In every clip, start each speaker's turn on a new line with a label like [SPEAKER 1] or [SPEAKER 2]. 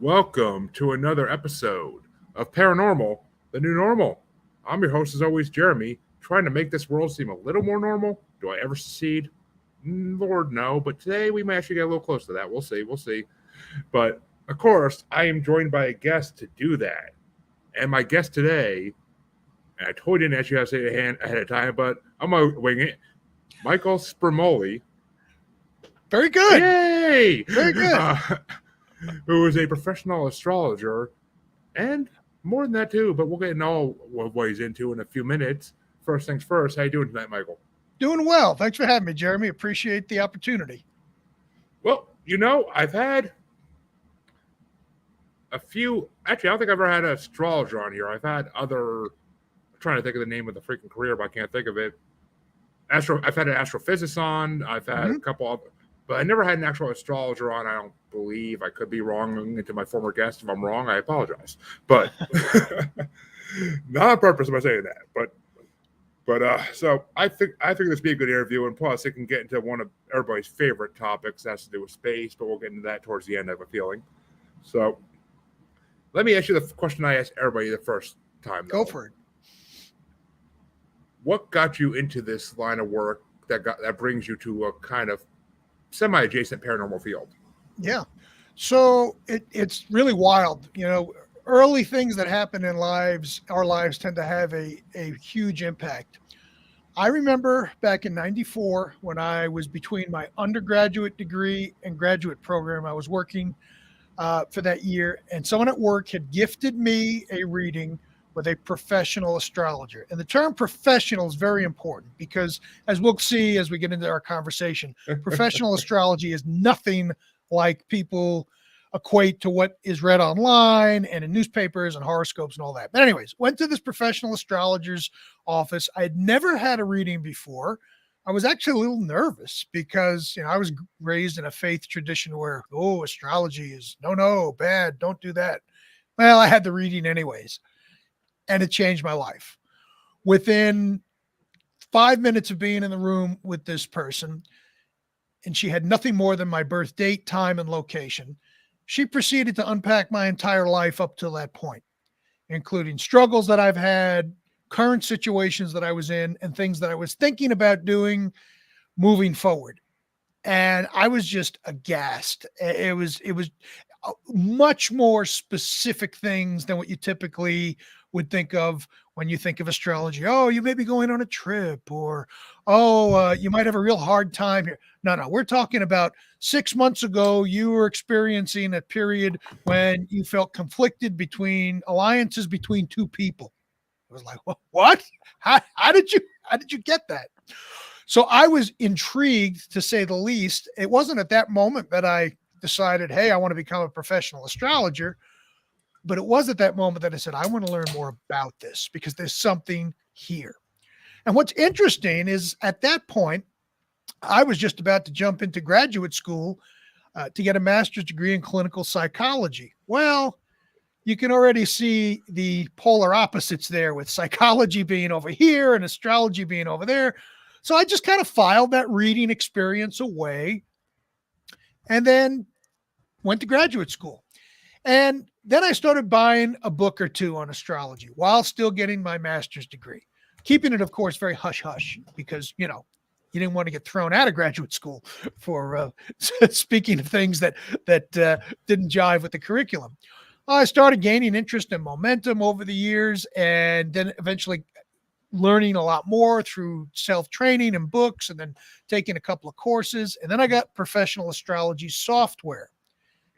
[SPEAKER 1] Welcome to another episode of Paranormal, the New Normal. I'm your host, as always, Jeremy, trying to make this world seem a little more normal. Do I ever succeed? Lord, no. But today we may actually get a little close to that. We'll see. We'll see. But, of course, I am joined by a guest to do that. And my guest today, and I totally didn't actually have to say a hand ahead of time, but I'm going to wing it. Michael Spremulli.
[SPEAKER 2] Very good.
[SPEAKER 1] Yay!
[SPEAKER 2] Very good.
[SPEAKER 1] Who is a professional astrologer, and more than that too, but we'll get into all what he's into in a few minutes. First things first, how you doing tonight, Michael?
[SPEAKER 2] Doing well. Thanks for having me, Jeremy. Appreciate the opportunity.
[SPEAKER 1] Well, I've had a few, actually, I don't think I've ever had an astrologer on here. I've had other, I'm trying to think of the name of the freaking career, but I can't think of it. I've had an astrophysicist on, I've had a couple of, but I never had an actual astrologer on. I don't believe. I could be wrong. To my former guest, if I'm wrong, I apologize. But not on purpose am I saying that. But so I think this would be a good interview, and plus it can get into one of everybody's favorite topics. That has to do with space, but we'll get into that towards the end, I have a feeling. So let me ask you the question I asked everybody the first time.
[SPEAKER 2] Go for it.
[SPEAKER 1] What got you into this line of work that brings you to a kind of semi-adjacent paranormal field?
[SPEAKER 2] Yeah. So it's really wild. Early things that happen in our lives tend to have a huge impact. I remember back in 94 when I was between my undergraduate degree and graduate program, I was working for that year, and someone at work had gifted me a reading with a professional astrologer. And the term professional is very important because, as we'll see as we get into our conversation, professional astrology is nothing like people equate to what is read online and in newspapers and horoscopes and all that. But anyways, went to this professional astrologer's office. I had never had a reading before. I was actually a little nervous because, I was raised in a faith tradition where, astrology is no, bad, don't do that. Well, I had the reading anyways. And it changed my life. Within 5 minutes of being in the room with this person, and she had nothing more than my birth date, time, and location, she proceeded to unpack my entire life up to that point, including struggles that I've had, current situations that I was in, and things that I was thinking about doing moving forward. And I was just aghast. It was much more specific things than what you typically would think of when you think of astrology. Oh, you may be going on a trip, or, you might have a real hard time here. No, we're talking about 6 months ago, you were experiencing a period when you felt conflicted between alliances between two people. I was like, what? How did you get that? So I was intrigued, to say the least. It wasn't at that moment that I decided, hey, I want to become a professional astrologer. But it was at that moment that I said, I want to learn more about this because there's something here. And what's interesting is at that point, I was just about to jump into graduate school to get a master's degree in clinical psychology. Well, you can already see the polar opposites there, with psychology being over here and astrology being over there. So I just kind of filed that reading experience away and then went to graduate school. And then I started buying a book or two on astrology while still getting my master's degree, keeping it, of course, very hush-hush because, you didn't want to get thrown out of graduate school for speaking of things that didn't jive with the curriculum. I started gaining interest and momentum over the years, and then eventually learning a lot more through self-training and books, and then taking a couple of courses. And then I got professional astrology software.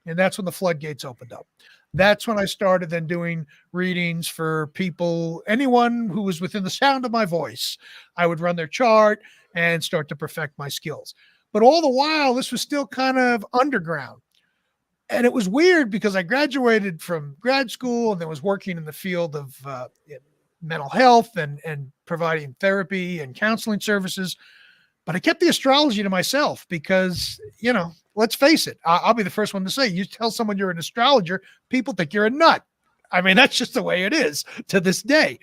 [SPEAKER 2] And that's when the floodgates opened up. That's when I started then doing readings for people, anyone who was within the sound of my voice. I would run their chart and start to perfect my skills. But all the while, this was still kind of underground. And it was weird because I graduated from grad school and then was working in the field of mental health and providing therapy and counseling services. But I kept the astrology to myself because, let's face it, I'll be the first one to say, you tell someone you're an astrologer, people think you're a nut. I mean, that's just the way it is to this day.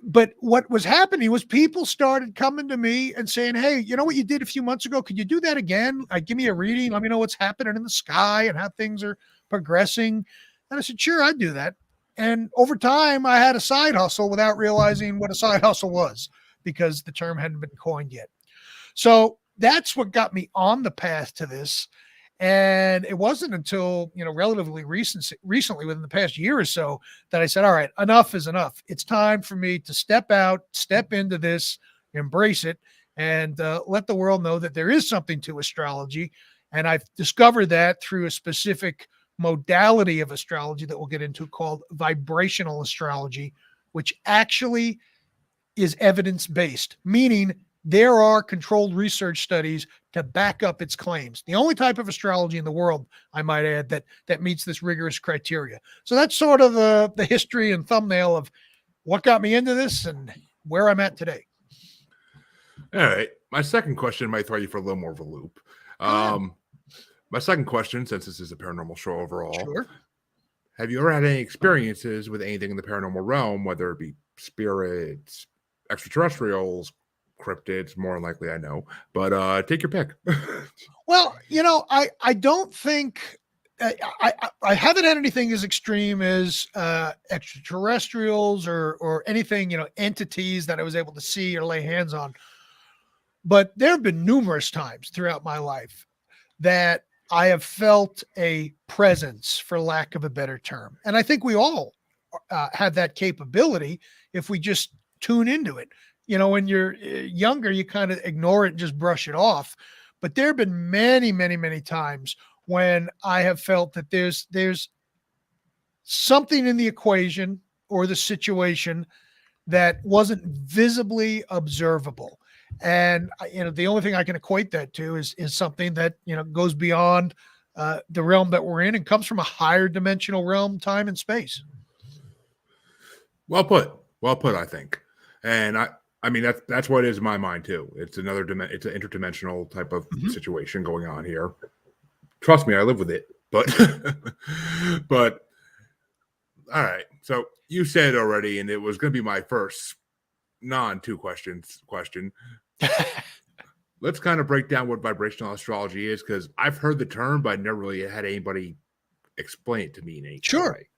[SPEAKER 2] But what was happening was people started coming to me and saying, hey, you know what you did a few months ago? Could you do that again? Give me a reading. Let me know what's happening in the sky and how things are progressing. And I said, sure, I'd do that. And over time, I had a side hustle without realizing what a side hustle was because the term hadn't been coined yet. So that's what got me on the path to this. And it wasn't until, relatively recently within the past year or so that I said, all right, enough is enough. It's time for me to step into this, embrace it, and let the world know that there is something to astrology. And I've discovered that through a specific modality of astrology that we'll get into called vibrational astrology, which actually is evidence-based, meaning there are controlled research studies to back up its claims. The only type of astrology in the world, I might add, that meets this rigorous criteria. So that's sort of the history and thumbnail of what got me into this and where I'm at today.
[SPEAKER 1] All right. My second question might throw you for a little more of a loop. My second question, since this is a paranormal show overall,
[SPEAKER 2] sure.
[SPEAKER 1] Have you ever had any experiences with anything in the paranormal realm, whether it be spirits, extraterrestrials, cryptids, more than likely, I know, but take your pick.
[SPEAKER 2] Well, I don't think I haven't had anything as extreme as extraterrestrials or anything, entities that I was able to see or lay hands on. But there have been numerous times throughout my life that I have felt a presence, for lack of a better term. And I think we all have that capability if we just tune into it. When you're younger, you kind of ignore it and just brush it off. But there have been many, many, many times when I have felt that there's something in the equation or the situation that wasn't visibly observable. And, the only thing I can equate that to is something that, goes beyond the realm that we're in and comes from a higher dimensional realm, time and space.
[SPEAKER 1] Well put, I think. And I mean, that's what it is in my mind too. It's it's an interdimensional type of situation going on here. Trust me, I live with it, but all right. So you said already, and it was going to be my first non-two question. Let's kind of break down what vibrational astrology is, because I've heard the term, but I never really had anybody explain it to me in any
[SPEAKER 2] Sure.
[SPEAKER 1] way.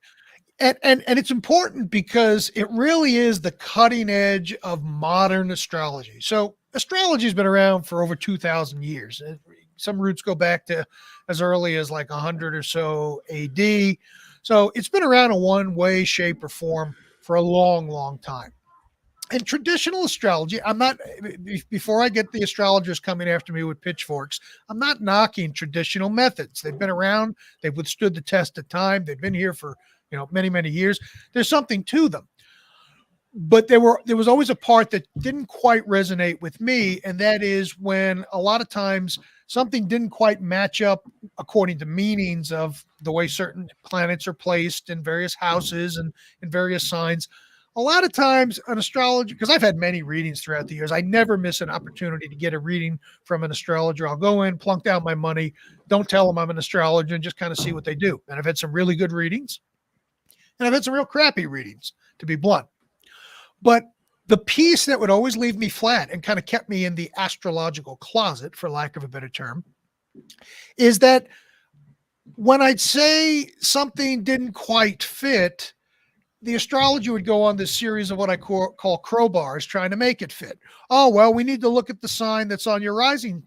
[SPEAKER 2] And it's important because it really is the cutting edge of modern astrology. So astrology has been around for over 2,000 years. Some roots go back to as early as like 100 or so AD. So it's been around in one way, shape, or form for a long, long time. And traditional astrology, before I get the astrologers coming after me with pitchforks, I'm not knocking traditional methods. They've been around. They've withstood the test of time. They've been here for, many, many years. There's something to them. But there was always a part that didn't quite resonate with me. And that is when a lot of times something didn't quite match up according to meanings of the way certain planets are placed in various houses and in various signs. A lot of times an astrologer, because I've had many readings throughout the years, I never miss an opportunity to get a reading from an astrologer. I'll go in, plunk down my money, don't tell them I'm an astrologer, and just kind of see what they do. And I've had some really good readings, and I've had some real crappy readings, to be blunt. But the piece that would always leave me flat and kind of kept me in the astrological closet, for lack of a better term, is that when I'd say something didn't quite fit, the astrology would go on this series of what I call crowbars, trying to make it fit. Oh, well, we need to look at the sign that's on your rising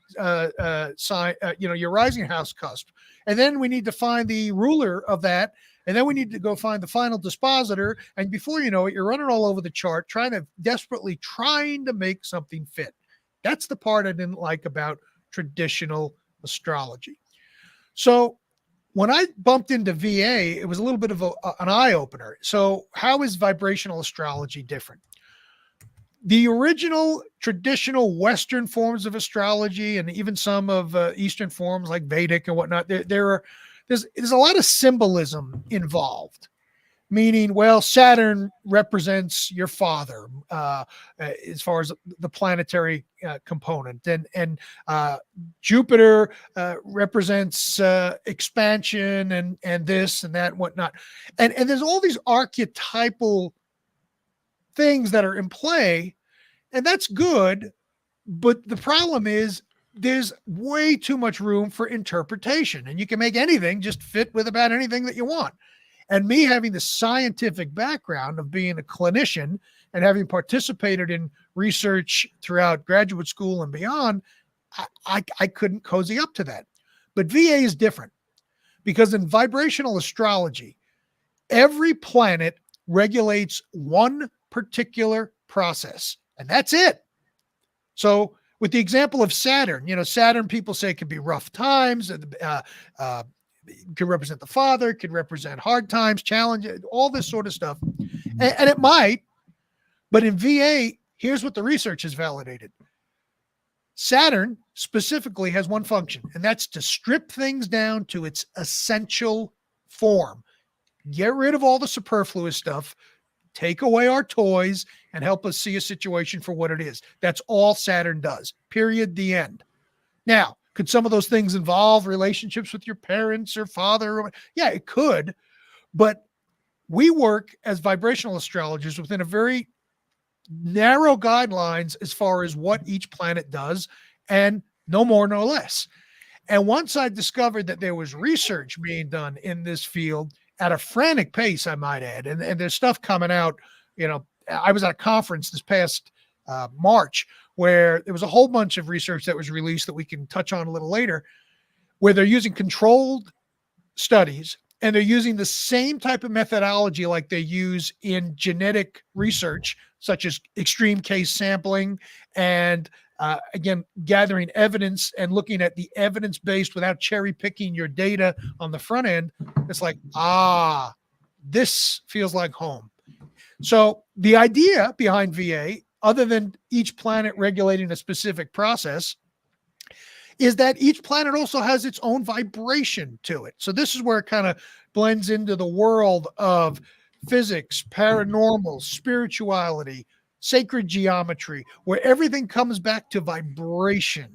[SPEAKER 2] sign, your rising house cusp. And then we need to find the ruler of that. And then we need to go find the final dispositor. And before you know it, you're running all over the chart, desperately trying to make something fit. That's the part I didn't like about traditional astrology. So when I bumped into VA, it was a little bit of an eye-opener. So how is vibrational astrology different? The original traditional Western forms of astrology and even some of Eastern forms like Vedic and whatnot, there's a lot of symbolism involved. Meaning, well, Saturn represents your father as far as the planetary component, and Jupiter represents expansion and this and that and whatnot, and there's all these archetypal things that are in play, and that's good. But the problem is there's way too much room for interpretation, and you can make anything just fit with about anything that you want. And me having the scientific background of being a clinician and having participated in research throughout graduate school and beyond, I couldn't cozy up to that. But VA is different because in vibrational astrology, every planet regulates one particular process, and that's it. So with the example of Saturn, Saturn, people say it can be rough times, can represent the father, can represent hard times, challenges, all this sort of stuff. And it might, but in VA, here's what the research has validated. Saturn specifically has one function, and that's to strip things down to its essential form. Get rid of all the superfluous stuff, take away our toys, and help us see a situation for what it is. That's all Saturn does. Period. The end. Now, could some of those things involve relationships with your parents or father? Yeah, it could. But we work as vibrational astrologers within a very narrow guidelines as far as what each planet does, and no more, no less. And once I discovered that there was research being done in this field at a frantic pace, I might add, and there's stuff coming out. I was at a conference this past March where there was a whole bunch of research that was released that we can touch on a little later, where they're using controlled studies and they're using the same type of methodology like they use in genetic research, such as extreme case sampling and again, gathering evidence and looking at the evidence based without cherry picking your data on the front end. It's like, this feels like home. So the idea behind VA, other than each planet regulating a specific process, is that each planet also has its own vibration to it. So this is where it kind of blends into the world of physics, paranormal, spirituality, sacred geometry, where everything comes back to vibration.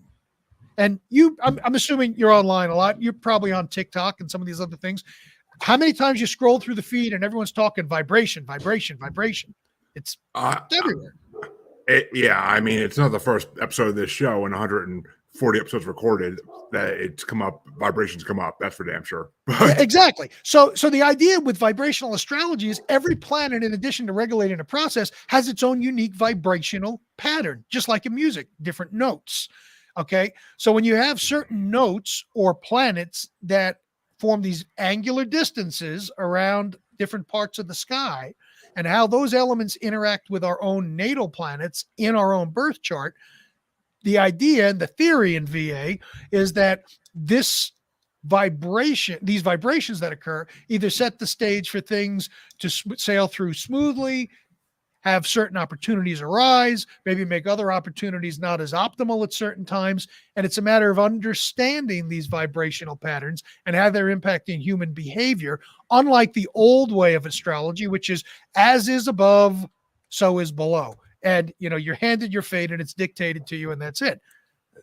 [SPEAKER 2] And I'm assuming you're online a lot. You're probably on TikTok and some of these other things. How many times you scroll through the feed and everyone's talking vibration, vibration, vibration? It's everywhere.
[SPEAKER 1] I mean, it's not the first episode of this show in 140 episodes recorded that it's come up, vibrations come up. That's for damn sure.
[SPEAKER 2] Yeah, exactly. So the idea with vibrational astrology is every planet, in addition to regulating a process, has its own unique vibrational pattern, just like in music, different notes. Okay. So when you have certain notes or planets that form these angular distances around different parts of the sky, and how those elements interact with our own natal planets in our own birth chart, the idea and the theory in VA is that these vibrations that occur either set the stage for things to sail through smoothly, have certain opportunities arise, maybe make other opportunities not as optimal at certain times. And it's a matter of understanding these vibrational patterns and how they're impacting human behavior, unlike the old way of astrology, which is as is above, so is below. And, you're handed your fate and it's dictated to you and that's it.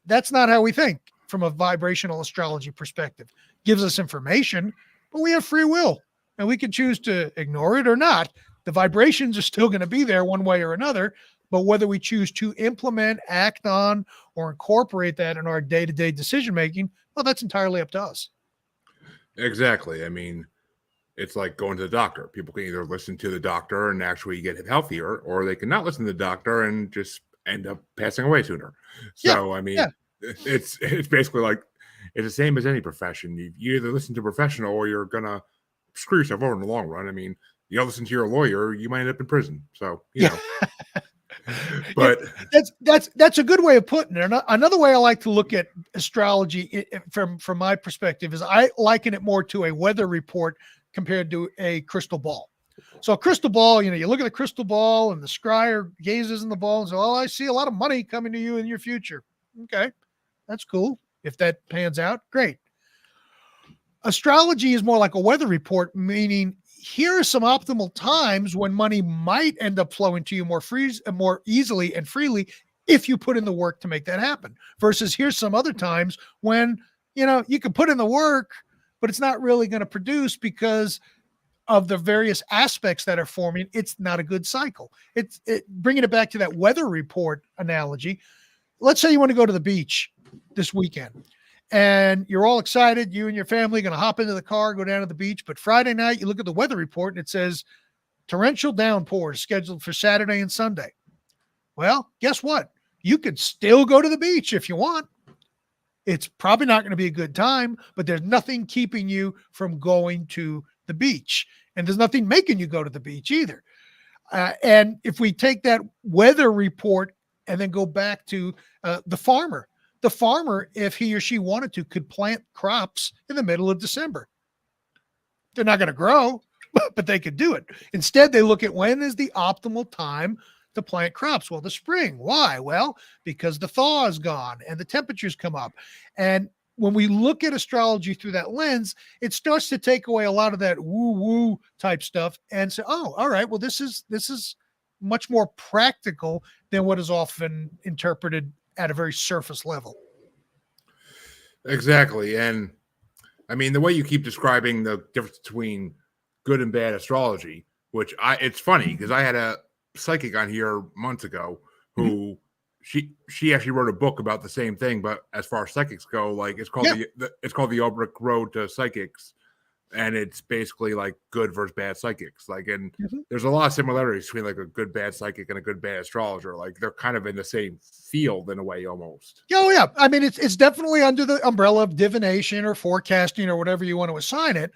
[SPEAKER 2] That's not how we think from a vibrational astrology perspective. Gives us information, but we have free will and we can choose to ignore it or not. The vibrations are still going to be there one way or another, but whether we choose to implement, act on, or incorporate that in our day-to-day decision-making, well, that's entirely up to us.
[SPEAKER 1] Exactly. I mean, it's like going to the doctor. People can either listen to the doctor and actually get healthier, or they can not listen to the doctor and just end up passing away sooner. So, it's basically like, it's the same as any profession. You either listen to a professional or you're going to screw yourself over in the long run. I mean, you don't listen to your lawyer, you might end up in prison. So, but
[SPEAKER 2] that's a good way of putting it. Another way I like to look at astrology from my perspective is I liken it more to a weather report compared to a crystal ball. So a crystal ball, you look at the crystal ball and the scryer gazes in the ball and says, I see a lot of money coming to you in your future. Okay, that's cool. If that pans out, great. Astrology is more like a weather report, meaning here are some optimal times when money might end up flowing to you more easily and freely if you put in the work to make that happen. Versus here's some other times when, you can put in the work, but it's not really going to produce because of the various aspects that are forming, it's not a good cycle. Bringing it back to that weather report analogy. Let's say you want to go to the beach this weekend and you're all excited. You and your family are going to hop into the car, go down to the beach. But Friday night, you look at the weather report and it says torrential downpours scheduled for Saturday and Sunday. Well, guess what? You could still go to the beach if you want. It's probably not going to be a good time, but there's nothing keeping you from going to the beach. And there's nothing making you go to the beach either. And if we take that weather report and then go back to the farmer, if he or she wanted to, could plant crops in the middle of December. They're not going to grow, but they could do it. Instead, they look at when is the optimal time to plant crops. Well, the spring. Why? Well, because the thaw is gone and the temperatures come up. And when we look at astrology through that lens, it starts to take away a lot of that woo-woo type stuff and say, oh, all right, well, this is much more practical than what is often interpreted at a very surface level.
[SPEAKER 1] Exactly. And I mean, the way you keep describing the difference between good and bad astrology, which it's funny because I had a psychic on here months ago who she actually wrote a book about the same thing, but as far as psychics go, like it's called the Old Brick Road to Psychics, and it's basically like good versus bad psychics. Like, and there's a lot of similarities between like a good bad psychic and a good bad astrologer. Like they're kind of in the same field in a way almost.
[SPEAKER 2] Oh yeah, I mean it's definitely under the umbrella of divination or forecasting or whatever you want to assign it.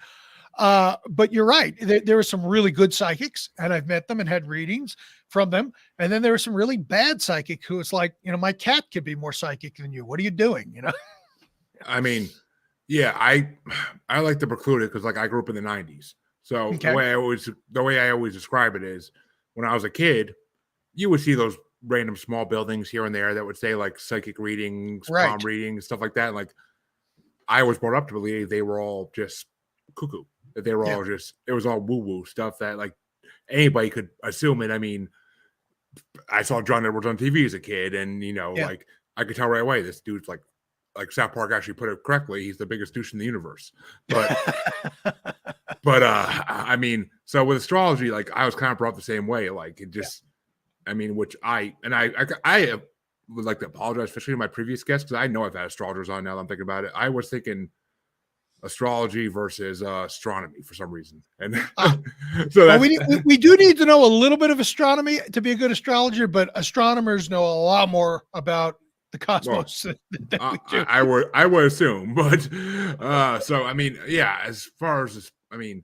[SPEAKER 2] But you're right. There are some really good psychics, and I've met them and had readings from them. And then there are some really bad psychic who it's like, my cat could be more psychic than you. What are you doing?
[SPEAKER 1] I mean, yeah, I like to preclude it because like I grew up in the 90s. So the way I always describe it is when I was a kid, you would see those random small buildings here and there that would say like psychic readings, palm readings, stuff like that. And like I was brought up to believe they were all just cuckoo. That they were all it was all woo-woo stuff that like anybody could assume it. I mean, I saw John Edwards on TV as a kid, and like I could tell right away this dude's like South Park actually put it correctly. He's the biggest douche in the universe. But I mean, so with astrology, like I was kind of brought up the same way. Like it just, I mean, which I would like to apologize, especially to my previous guests, because I know I've had astrologers on now that I'm thinking about it. I was thinking astrology versus astronomy for some reason, and so
[SPEAKER 2] well, we do need to know a little bit of astronomy to be a good astrologer, but astronomers know a lot more about the cosmos than we do.
[SPEAKER 1] I would assume, but so I mean, yeah, as far as I mean,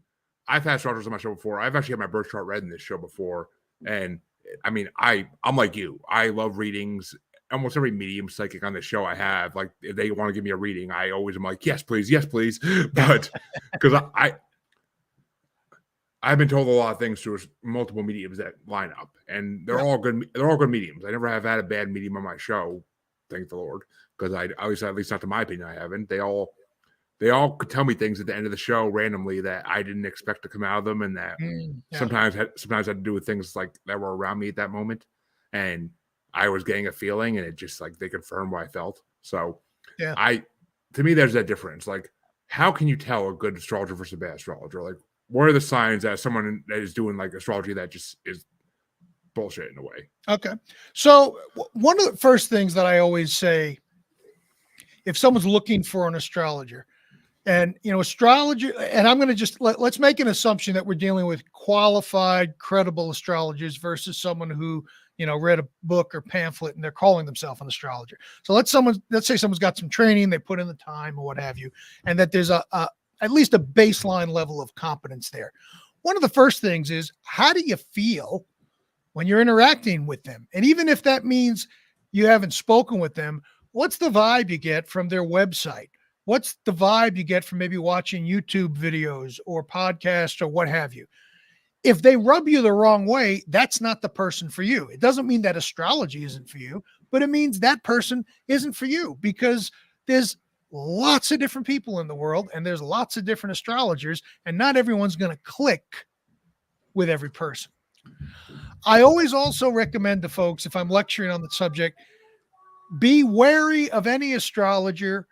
[SPEAKER 1] I've had astrologers on my show before. I've actually had my birth chart read in this show before, and I mean, I'm like you. I love readings. Almost every medium psychic on the show I have, like if they want to give me a reading, I always am like, yes, please. But because I've been told a lot of things through multiple mediums that line up, and they're all good. They're all good mediums. I never have had a bad medium on my show, thank the Lord, because at least not to my opinion, I haven't. They all could tell me things at the end of the show randomly that I didn't expect to come out of them, and that sometimes had to do with things like that were around me at that moment, and I was getting a feeling, and it just like they confirmed what I felt. So to me, there's that difference. Like, how can you tell a good astrologer versus a bad astrologer? Like, what are the signs that someone that is doing like astrology that just is bullshit in a way?
[SPEAKER 2] Okay. So one of the first things that I always say, if someone's looking for an astrologer, and astrology, and I'm going to just let's make an assumption that we're dealing with qualified, credible astrologers versus someone who read a book or pamphlet and they're calling themselves an astrologer. So let's say someone's got some training, they put in the time or what have you, and that there's at least a baseline level of competence there. One of the first things is, how do you feel when you're interacting with them? And even if that means you haven't spoken with them, what's the vibe you get from their website? What's the vibe you get from maybe watching YouTube videos or podcasts or what have you? If they rub you the wrong way, that's not the person for you. It doesn't mean that astrology isn't for you, but it means that person isn't for you, because there's lots of different people in the world and there's lots of different astrologers, and not everyone's going to click with every person. I always also recommend to folks, if I'm lecturing on the subject, be wary of any astrologer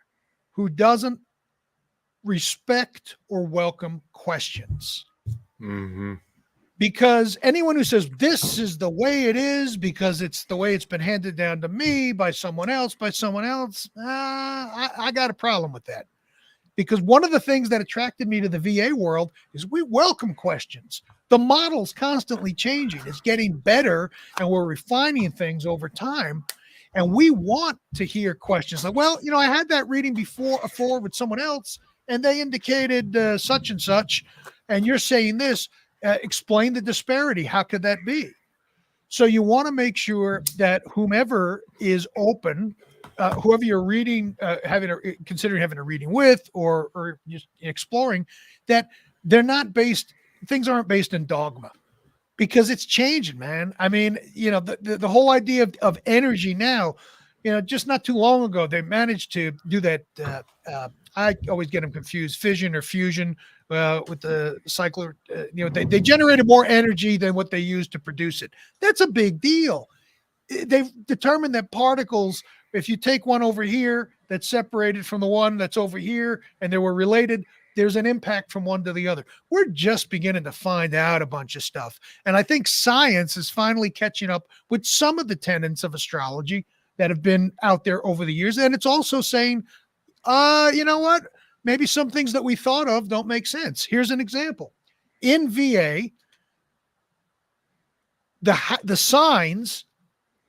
[SPEAKER 2] who doesn't respect or welcome questions.
[SPEAKER 1] Mm-hmm.
[SPEAKER 2] Because anyone who says this is the way it is because it's the way it's been handed down to me by someone else, I got a problem with that. Because one of the things that attracted me to the VA world is we welcome questions. The model's constantly changing. It's getting better, and we're refining things over time. And we want to hear questions like, well, I had that reading before with someone else, and they indicated such and such, and you're saying this. Explain the disparity. How could that be? So you want to make sure that whomever is open, whoever you're reading, considering having a reading with, or just exploring, that things aren't based in dogma, because it's changing, man. I mean, the whole idea of energy now, just not too long ago, they managed to do that. I always get them confused, fission or fusion with the cycler. They generated more energy than what they used to produce it. That's a big deal. They've determined that particles, if you take one over here that's separated from the one that's over here and they were related, there's an impact from one to the other. We're just beginning to find out a bunch of stuff. And I think science is finally catching up with some of the tenets of astrology that have been out there over the years. And it's also saying, you know what? Maybe some things that we thought of don't make sense. Here's an example. In VA, the signs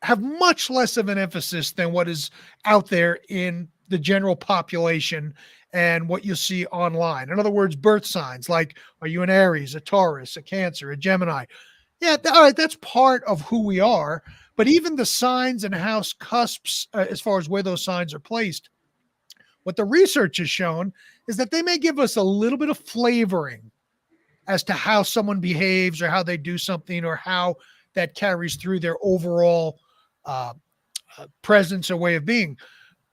[SPEAKER 2] have much less of an emphasis than what is out there in the general population and what you see online. In other words, birth signs like, are you an Aries, a Taurus, a Cancer, a Gemini? Yeah, all right, that's part of who we are. But even the signs and house cusps, as far as where those signs are placed, what the research has shown is that they may give us a little bit of flavoring as to how someone behaves or how they do something or how that carries through their overall presence or way of being.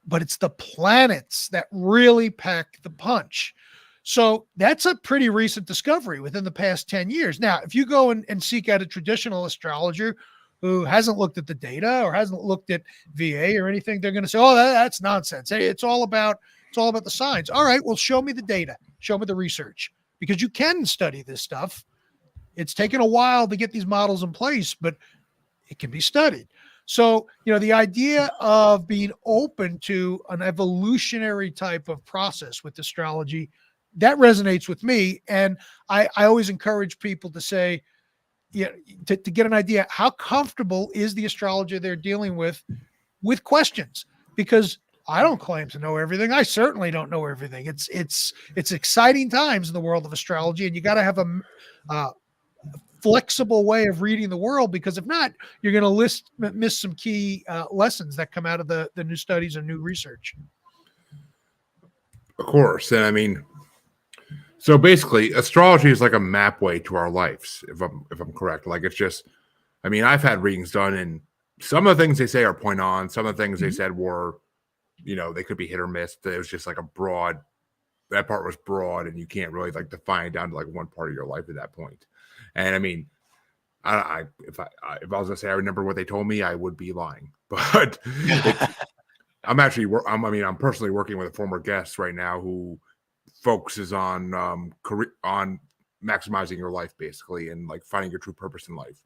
[SPEAKER 2] But it's the planets that really pack the punch. So that's a pretty recent discovery within the past 10 years. Now, if you go and seek out a traditional astrologer who hasn't looked at the data or hasn't looked at VA or anything, they're going to say, oh, that's nonsense. Hey, it's all about the signs. All right, well, show me the data. Show me the research, because you can study this stuff. It's taken a while to get these models in place, but it can be studied. So, the idea of being open to an evolutionary type of process with astrology, that resonates with me. And I always encourage people to say, to get an idea, how comfortable is the astrologer they're dealing with questions? Because I don't claim to know everything. I certainly don't know everything. It's exciting times in the world of astrology, and you got to have a flexible way of reading the world, because if not, you're going to miss some key lessons that come out of the new studies and new research.
[SPEAKER 1] Of course. And I mean, so basically astrology is like a map way to our lives, if I'm correct. Like, it's just, I mean, I've had readings done, and some of the things they say are point on, some of the things they said were, they could be hit or miss. It was just like that part was broad, and you can't really like define it down to like one part of your life at that point. And I mean, if I was gonna say I remember what they told me, I would be lying. But I'm personally working with a former guest right now who focuses on on maximizing your life, basically, and like finding your true purpose in life.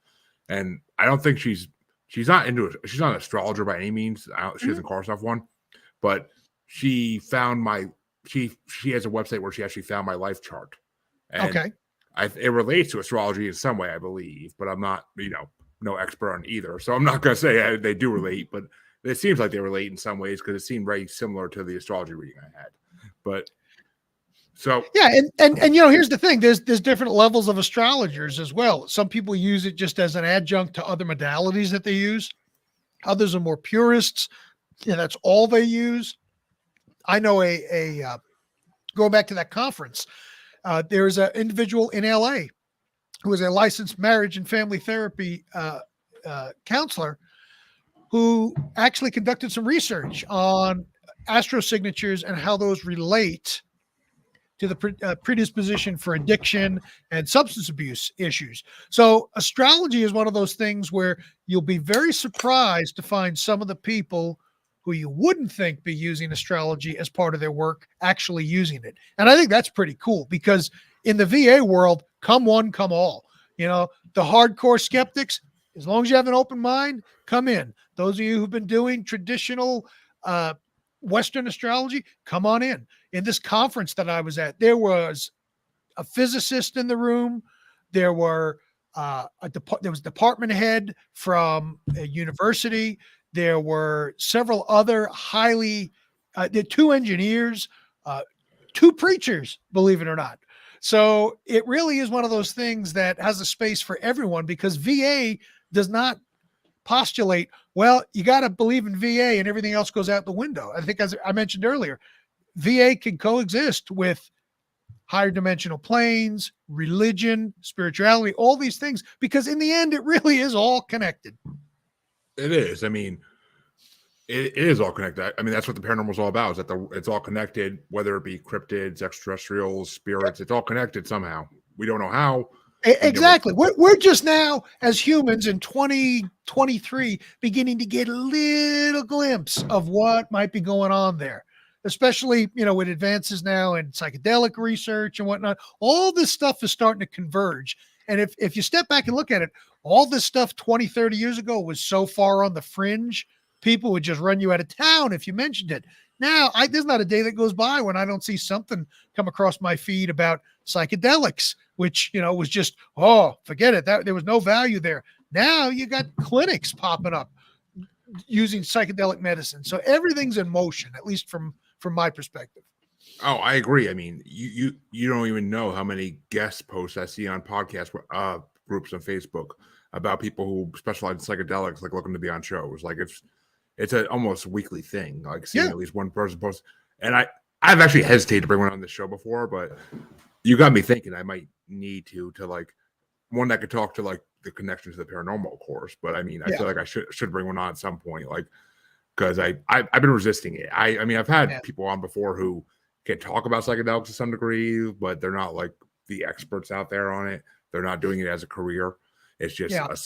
[SPEAKER 1] And I don't think she's not into it. She's not an astrologer by any means. She doesn't call herself one, but she found she has a website where she actually found my life chart. And
[SPEAKER 2] okay.
[SPEAKER 1] It relates to astrology in some way, I believe, but I'm not, no expert on either. So I'm not going to say they do relate, but it seems like they relate in some ways, because it seemed very similar to the astrology reading I had. But so
[SPEAKER 2] yeah, and here's the thing: there's different levels of astrologers as well. Some people use it just as an adjunct to other modalities that they use. Others are more purists, and that's all they use. I know going back to that conference, there's an individual in LA who is a licensed marriage and family therapy counselor who actually conducted some research on astrosignatures and how those relate to the predisposition for addiction and substance abuse issues. So astrology is one of those things where you'll be very surprised to find some of the people who you wouldn't think be using astrology as part of their work actually using it. And I think that's pretty cool, because in the VA world, come one, come all. You know, the hardcore skeptics, as long as you have an open mind, come in. Those of you who've been doing traditional Western astrology, come on in. In this conference that I was at, there was a physicist in the room. There were there was a department head from a university. There were several other highly, there are 2 engineers, 2 preachers, believe it or not. So it really is one of those things that has a space for everyone, because VA does not postulate, well, you got to believe in VA and everything else goes out the window. I think, as I mentioned earlier, VA can coexist with higher dimensional planes, religion, spirituality, all these things, because in the end, it really is all connected.
[SPEAKER 1] It is. I mean, it is all connected. I mean, that's what the paranormal is all about, is that it's all connected, whether it be cryptids, extraterrestrials, spirits, it's all connected somehow. We don't know how.
[SPEAKER 2] Exactly. We're just now, as humans in 2023, beginning to get a little glimpse of what might be going on there, especially, you know, with advances now in psychedelic research and whatnot. All this stuff is starting to converge. And if you step back and look at it, all this stuff 20, 30 years ago was so far on the fringe, people would just run you out of town if you mentioned it. Now, there's not a day that goes by when I don't see something come across my feed about psychedelics, which, you know, was just, oh, forget it. There was no value there. Now you got clinics popping up using psychedelic medicine. So everything's in motion, at least from my perspective.
[SPEAKER 1] Oh, I agree. I mean, you don't even know how many guest posts I see on podcast groups on Facebook about people who specialize in psychedelics, like looking to be on shows. Like it's an almost weekly thing. Like seeing at least one person post. And I've actually hesitated to bring one on this show before, but you got me thinking I might need to like one that could talk to like the connection to the paranormal, of course. But I mean, I feel like I should bring one on at some point, like, because I've been resisting it. I mean, I've had people on before who can talk about psychedelics to some degree, but they're not like the experts out there on it. They're not doing it as a career. It's just a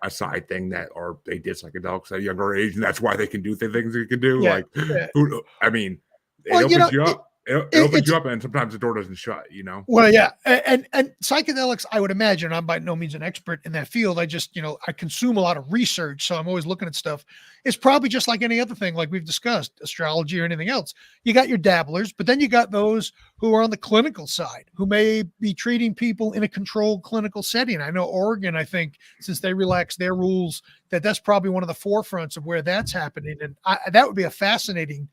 [SPEAKER 1] side thing that, or they did psychedelics at a younger age, and that's why they can do the things they can do. Like, I mean, it opens you up. It opens you up, and sometimes the door doesn't shut, you know?
[SPEAKER 2] Well, yeah. And psychedelics, I would imagine, I'm by no means an expert in that field. I just, you know, I consume a lot of research, so I'm always looking at stuff. It's probably just like any other thing, like we've discussed, astrology or anything else. You got your dabblers, but then you got those who are on the clinical side, who may be treating people in a controlled clinical setting. I know Oregon, I think, since they relaxed their rules, that's probably one of the forefronts of where that's happening. And that would be a fascinating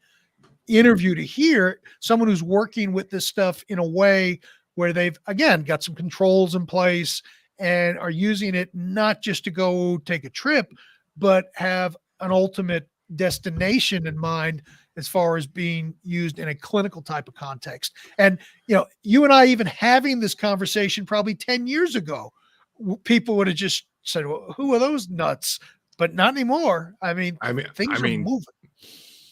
[SPEAKER 2] interview to hear, someone who's working with this stuff in a way where they've, again, got some controls in place and are using it not just to go take a trip, but have an ultimate destination in mind as far as being used in a clinical type of context. And, you know, you and I even having this conversation probably 10 years ago, people would have just said, well, who are those nuts? But not anymore. I mean, things are moving.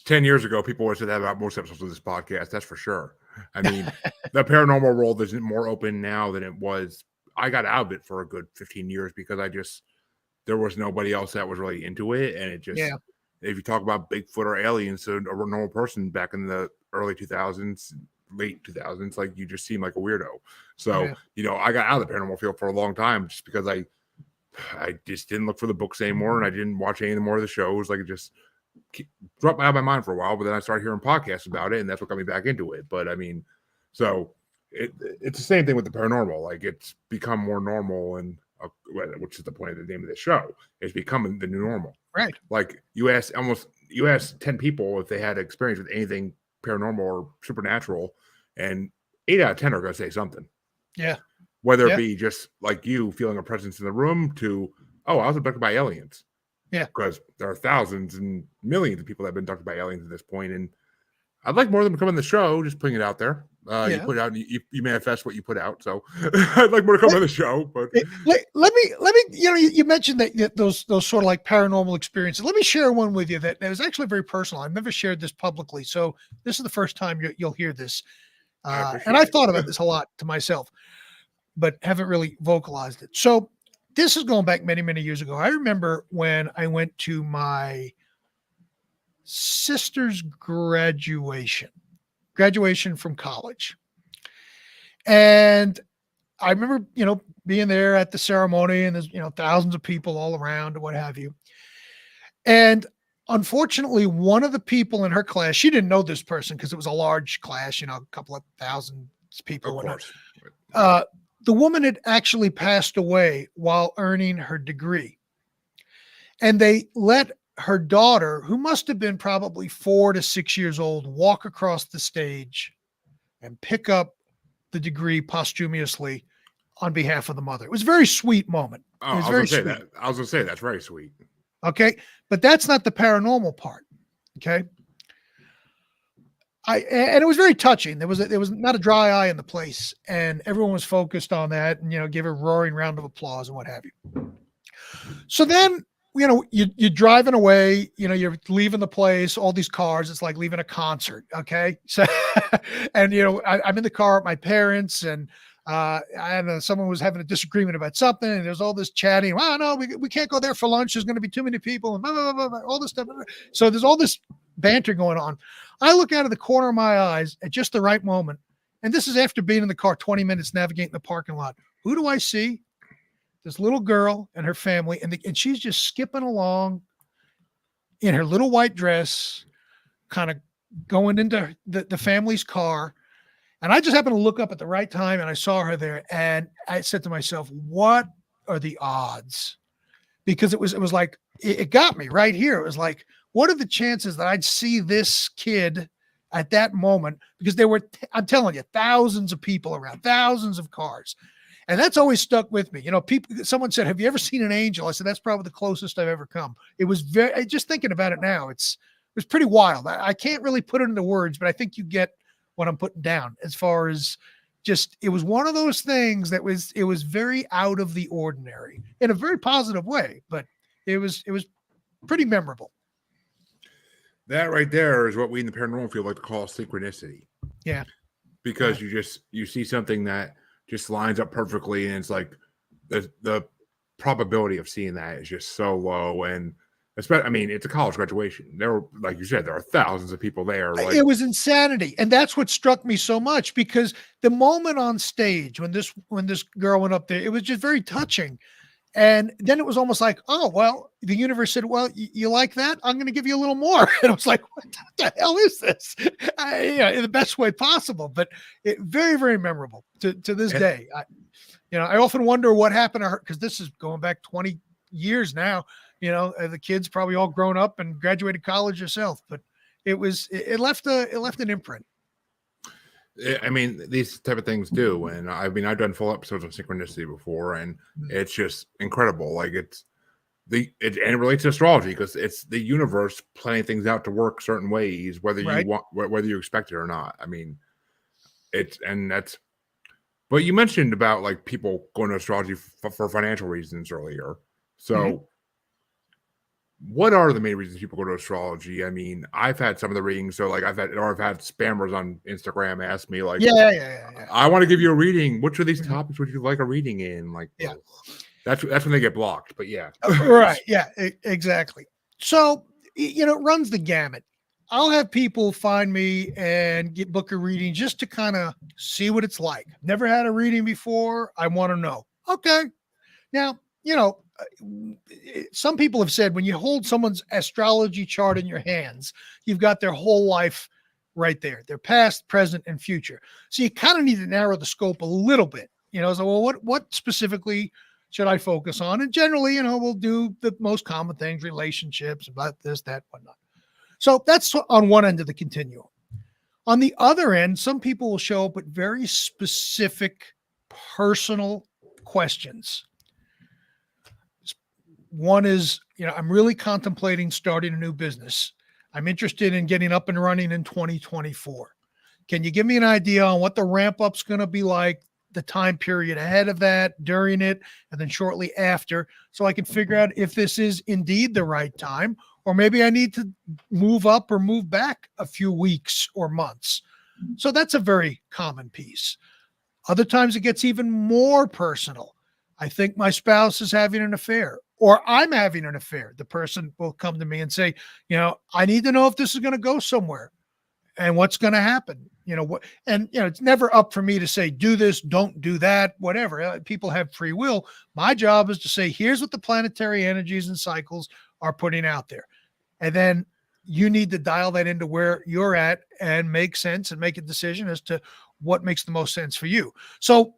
[SPEAKER 1] 10 years ago, people would have said that about most episodes of this podcast. That's for sure. I mean, the paranormal world isn't more open now than it was. I got out of it for a good 15 years because there was nobody else that was really into it. And it just, if you talk about Bigfoot or aliens to a normal person back in the early 2000s, late 2000s, like you just seemed like a weirdo. So, you know, I got out of the paranormal field for a long time just because I just didn't look for the books anymore. And I didn't watch any more of the shows. Like it just dropped out of my mind for a while, but then I started hearing podcasts about it, and that's what got me back into it. But I mean, so it's the same thing with the paranormal. Like it's become more normal, and which is the point of the name of the show, is becoming the new normal.
[SPEAKER 2] Right.
[SPEAKER 1] Like you ask 10 people if they had experience with anything paranormal or supernatural, and 8 out of 10 are going to say something.
[SPEAKER 2] Yeah.
[SPEAKER 1] Whether it be just like you feeling a presence in the room to, oh, I was abducted by aliens.
[SPEAKER 2] Yeah,
[SPEAKER 1] because there are thousands and millions of people that have been abducted by aliens at this point, and I'd like more of them to come on the show. Just putting it out there. You put it out, you manifest what you put out. So I'd like more to come on the show. But
[SPEAKER 2] let me. You know, you mentioned that those sort of like paranormal experiences. Let me share one with you that was actually very personal. I've never shared this publicly, so this is the first time you'll hear this. And I've thought about this a lot to myself, but haven't really vocalized it. So this is going back many, many years ago. I remember when I went to my sister's graduation from college. And I remember, being there at the ceremony, and there's, thousands of people all around and what have you. And unfortunately, one of the people in her class, she didn't know this person because it was a large class, a couple of thousand people.
[SPEAKER 1] Of course.
[SPEAKER 2] The woman had actually passed away while earning her degree. And they let her daughter, who must have been probably 4 to 6 years old, walk across the stage and pick up the degree posthumously on behalf of the mother. It was a very sweet moment.
[SPEAKER 1] Oh, I was going to say that's very sweet.
[SPEAKER 2] Okay. But that's not the paranormal part. Okay. And it was very touching. There was not a dry eye in the place, and everyone was focused on that, and, give a roaring round of applause and what have you. So then, you're driving away, you're leaving the place, all these cars, it's like leaving a concert. Okay. So, and, I'm in the car with my parents, and someone was having a disagreement about something, and there's all this chatting. Oh, no, we can't go there for lunch. There's going to be too many people, and blah, blah, blah, blah, all this stuff. So there's all this banter going on. I look out of the corner of my eyes at just the right moment. And this is after being in the car 20 minutes navigating the parking lot. Who do I see? This little girl and her family. And she's just skipping along in her little white dress, kind of going into the family's car. And I just happened to look up at the right time, and I saw her there. And I said to myself, what are the odds? Because it was like, it got me right here. It was like, what are the chances that I'd see this kid at that moment? Because there were, I'm telling you, thousands of people around, thousands of cars. And that's always stuck with me. Someone said, have you ever seen an angel? I said, that's probably the closest I've ever come. It was just thinking about it now, it was pretty wild. I can't really put it into words, but I think you get what I'm putting down as far as just, it was one of those things it was very out of the ordinary in a very positive way, but it was pretty memorable.
[SPEAKER 1] That right there is what we in the paranormal field like to call synchronicity.
[SPEAKER 2] Yeah.
[SPEAKER 1] Because you see something that just lines up perfectly, and it's like the probability of seeing that is just so low. And especially, it's a college graduation. There were, like you said, there are thousands of people there.
[SPEAKER 2] It was insanity. And that's what struck me so much, because the moment on stage when this girl went up there, it was just very touching. And then it was almost like, oh, well, the universe said, well, you like that? I'm going to give you a little more. And I was like, what the hell is this? In the best way possible, but very, very memorable to this day. I often wonder what happened to her, because this is going back 20 years now. The kids probably all grown up and graduated college herself, but it left an imprint.
[SPEAKER 1] These type of things do. And I've done full episodes of synchronicity before, and it's just incredible. Like and it relates to astrology, because it's the universe planning things out to work certain ways, whether you expect it or not. But you mentioned about like people going to astrology for financial reasons earlier. So what are the main reasons people go to astrology? I've had some of the readings. So like I've had spammers on Instagram ask me like, I want to give you a reading. Which of these topics would you like a reading in? Like, that's when they get blocked. But yeah.
[SPEAKER 2] Right. Yeah, exactly. So, it runs the gamut. I'll have people find me and book a reading just to kind of see what it's like. Never had a reading before. I want to know. Okay. Now, some people have said when you hold someone's astrology chart in your hands, you've got their whole life right there, their past, present, and future. So you kind of need to narrow the scope a little bit, so, well, what specifically should I focus on? And generally, we'll do the most common things, relationships, about this, that, whatnot. So that's on one end of the continuum. On the other end, some people will show up with very specific personal questions. One is, I'm really contemplating starting a new business. I'm interested in getting up and running in 2024. Can you give me an idea on what the ramp up's going to be like, the time period ahead of that, during it, and then shortly after, so I can figure out if this is indeed the right time, or maybe I need to move up or move back a few weeks or months. So that's a very common piece. Other times it gets even more personal. I think my spouse is having an affair, or I'm having an affair. The person will come to me and say, I need to know if this is going to go somewhere. and what's going to happen. It's never up for me to say, do this, don't do that, whatever. People have free will. My job is to say, here's what the planetary energies and cycles are putting out there. And then you need to dial that into where you're at and make sense and make a decision as to what makes the most sense for you. So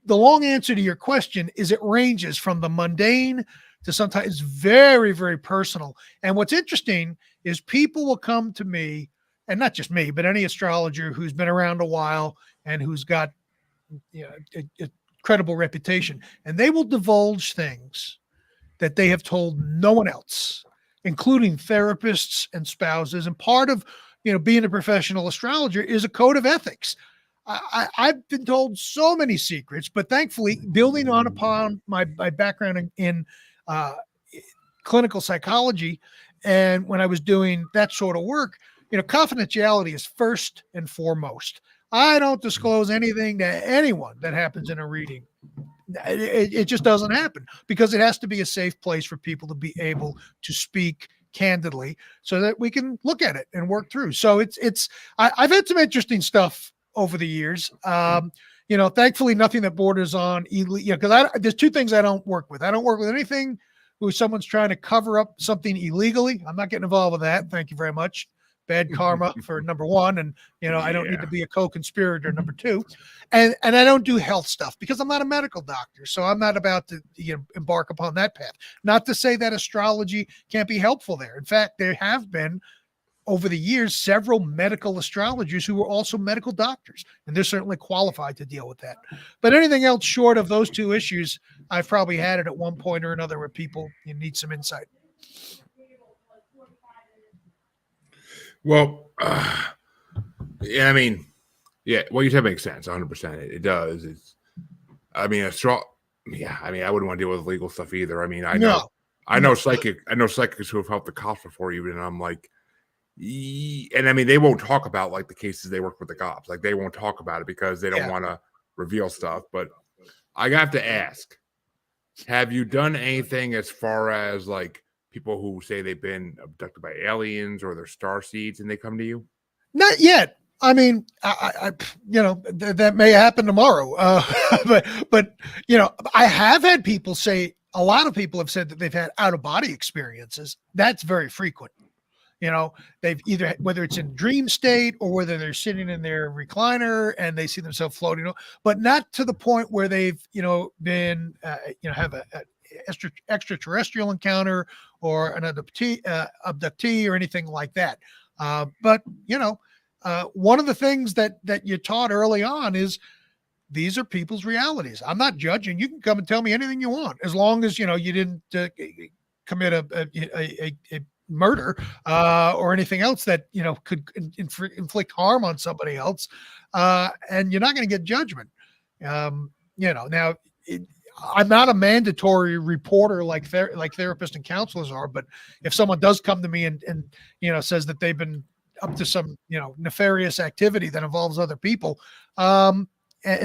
[SPEAKER 2] the long answer to your question is it ranges from the mundane to sometimes it's very, very personal. And what's interesting is people will come to me, and not just me, but any astrologer who's been around a while and who's got a credible reputation, and they will divulge things that they have told no one else, including therapists and spouses. And part of being a professional astrologer is a code of ethics. I've been told so many secrets, but thankfully, building upon my background in clinical psychology, and when I was doing that sort of work, confidentiality is first and foremost. I don't disclose anything to anyone that happens in a reading. It just doesn't happen because it has to be a safe place for people to be able to speak candidly so that we can look at it and work through. So I've had some interesting stuff over the years. Thankfully nothing that borders on because there's two things I don't work with. I don't work with anything who someone's trying to cover up something illegally. I'm not getting involved with that. Thank you very much. Bad karma for number one. And, I don't need to be a co-conspirator, number two. And I don't do health stuff because I'm not a medical doctor. So I'm not about to embark upon that path. Not to say that astrology can't be helpful there. In fact, there have been over the years several medical astrologers who were also medical doctors, and they're certainly qualified to deal with that. But anything else short of those two issues, I've probably had it at one point or another where people need some insight.
[SPEAKER 1] Well, yeah, what you said makes sense. 100%. It does. I wouldn't want to deal with legal stuff either. I know psychics who have helped the cops before even, and I'm like, and they won't talk about like the cases they work with the cops. Like they won't talk about it because they don't want to reveal stuff. But I have to ask, have you done anything as far as like people who say they've been abducted by aliens or they're star seeds and they come to you?
[SPEAKER 2] Not yet. I that may happen tomorrow. But I have had people say, a lot of people have said that they've had out of body experiences. That's very frequent. They've either, whether it's in dream state or whether they're sitting in their recliner and they see themselves floating, but not to the point where they've, been, have a extraterrestrial encounter or an abductee or anything like that. But one of the things that you're taught early on is these are people's realities. I'm not judging. You can come and tell me anything you want, as long as, you didn't commit a murder or anything else that could inflict harm on somebody else, and you're not going to get judgment. Now I'm not a mandatory reporter like therapists and counselors are, but if someone does come to me and says that they've been up to some nefarious activity that involves other people, and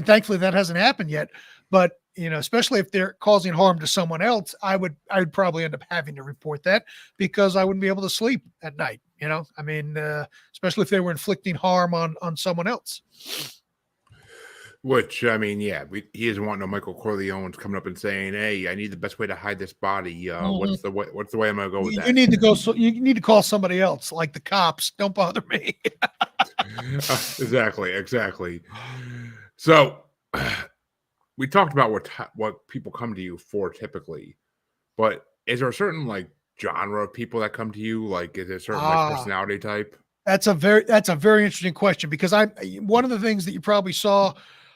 [SPEAKER 2] thankfully that hasn't happened yet, but especially if they're causing harm to someone else, I would probably end up having to report that because I wouldn't be able to sleep at night. Especially if they were inflicting harm on someone else.
[SPEAKER 1] Which, he doesn't want no Michael Corleone's coming up and saying, "Hey, I need the best way to hide this body. What's the way I'm going to go with that?"
[SPEAKER 2] You need to go. So you need to call somebody else, like the cops. Don't bother me.
[SPEAKER 1] Exactly. So we talked about what people come to you for typically, but is there a certain like genre of people that come to you? Like, is it a certain like personality type?
[SPEAKER 2] That's a very interesting question, because one of the things that you probably saw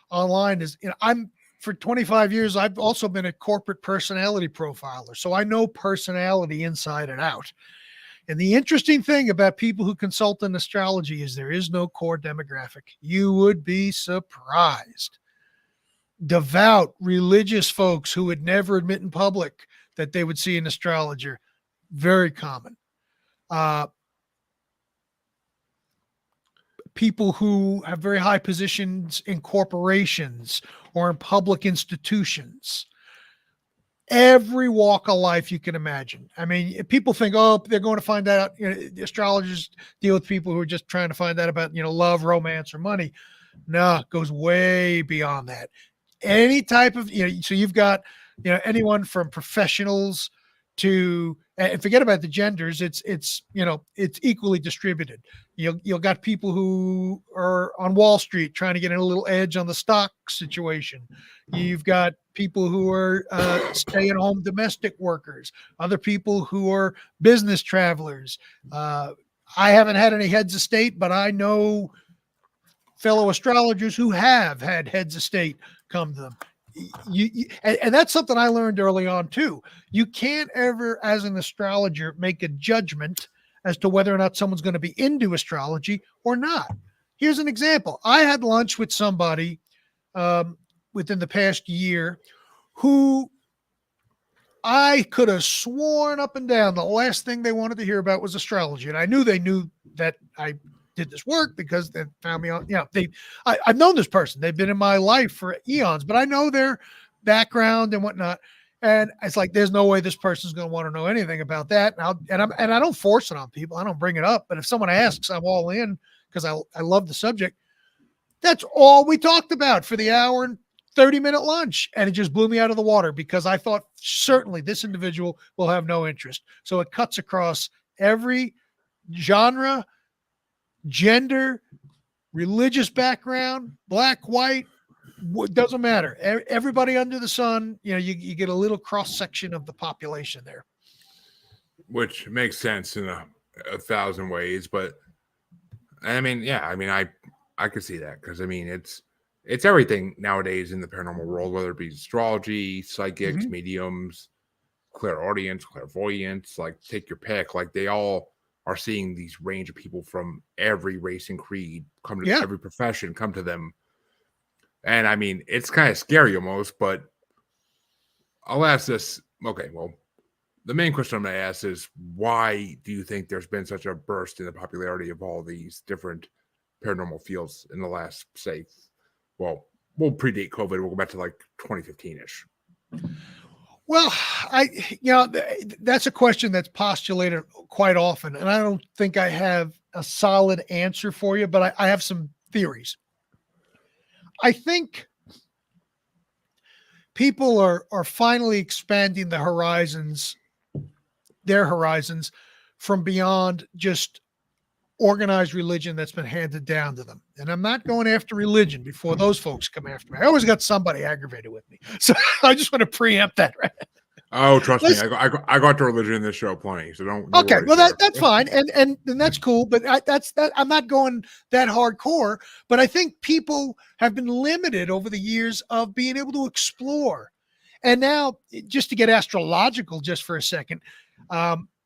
[SPEAKER 2] online is, I'm for 25 years, I've also been a corporate personality profiler. So I know personality inside and out. And the interesting thing about people who consult in astrology is there is no core demographic. You would be surprised. Devout, religious folks who would never admit in public that they would see an astrologer. Very common. People who have very high positions in corporations or in public institutions. every walk of life you can imagine. I mean, people think, oh, they're going to find out, the astrologers deal with people who are just trying to find out about, love, romance, or money. No, it goes way beyond that. Any type of, so you've got, anyone from professionals to, and forget about the genders. It's equally distributed. You'll got people who are on Wall Street trying to get a little edge on the stock situation. You've got people who are stay-at-home domestic workers, other people who are business travelers. I haven't had any heads of state, but I know fellow astrologers who have had heads of state come to them. And that's something I learned early on too. You can't ever, as an astrologer, make a judgment as to whether or not someone's going to be into astrology or not. Here's an example. I had lunch with somebody within the past year who I could have sworn up and down the last thing they wanted to hear about was astrology. And I knew they knew that I did this work because they found me on, I've known this person. They've been in my life for eons, but I know their background and whatnot. And it's like, there's no way this person's going to want to know anything about that. And I don't force it on people. I don't bring it up. But if someone asks, I'm all in because I love the subject. That's all we talked about for the hour and 30-minute lunch. And it just blew me out of the water because I thought certainly this individual will have no interest. So it cuts across every genre, gender, religious background, black, white, doesn't matter. Everybody under the sun, you get a little cross section of the population there.
[SPEAKER 1] Which makes sense in a thousand ways. But I mean, I could see that because it's everything nowadays in the paranormal world, whether it be astrology, psychics, mediums, clairaudience, clairvoyance, like take your pick. Like they all are seeing these range of people from every race and creed come to every profession, come to them. And it's kind of scary almost, but I'll ask this. Okay, well, the main question I'm going to ask is why do you think there's been such a burst in the popularity of all these different paranormal fields in the last, say, we'll predate COVID. We'll go back to like 2015-ish.
[SPEAKER 2] Well, that's a question that's postulated quite often, and I don't think I have a solid answer for you, but I have some theories. I think people are finally expanding their horizons from beyond just organized religion that's been handed down to them. And I'm not going after religion before those folks come after me. I always got somebody aggravated with me. So I just want to preempt that. Right?
[SPEAKER 1] Oh, trust me. I got to religion in this show plenty. So don't
[SPEAKER 2] okay. Well, that's fine. And that's cool. But I'm not going that hardcore, but I think people have been limited over the years of being able to explore. And now just to get astrological just for a second,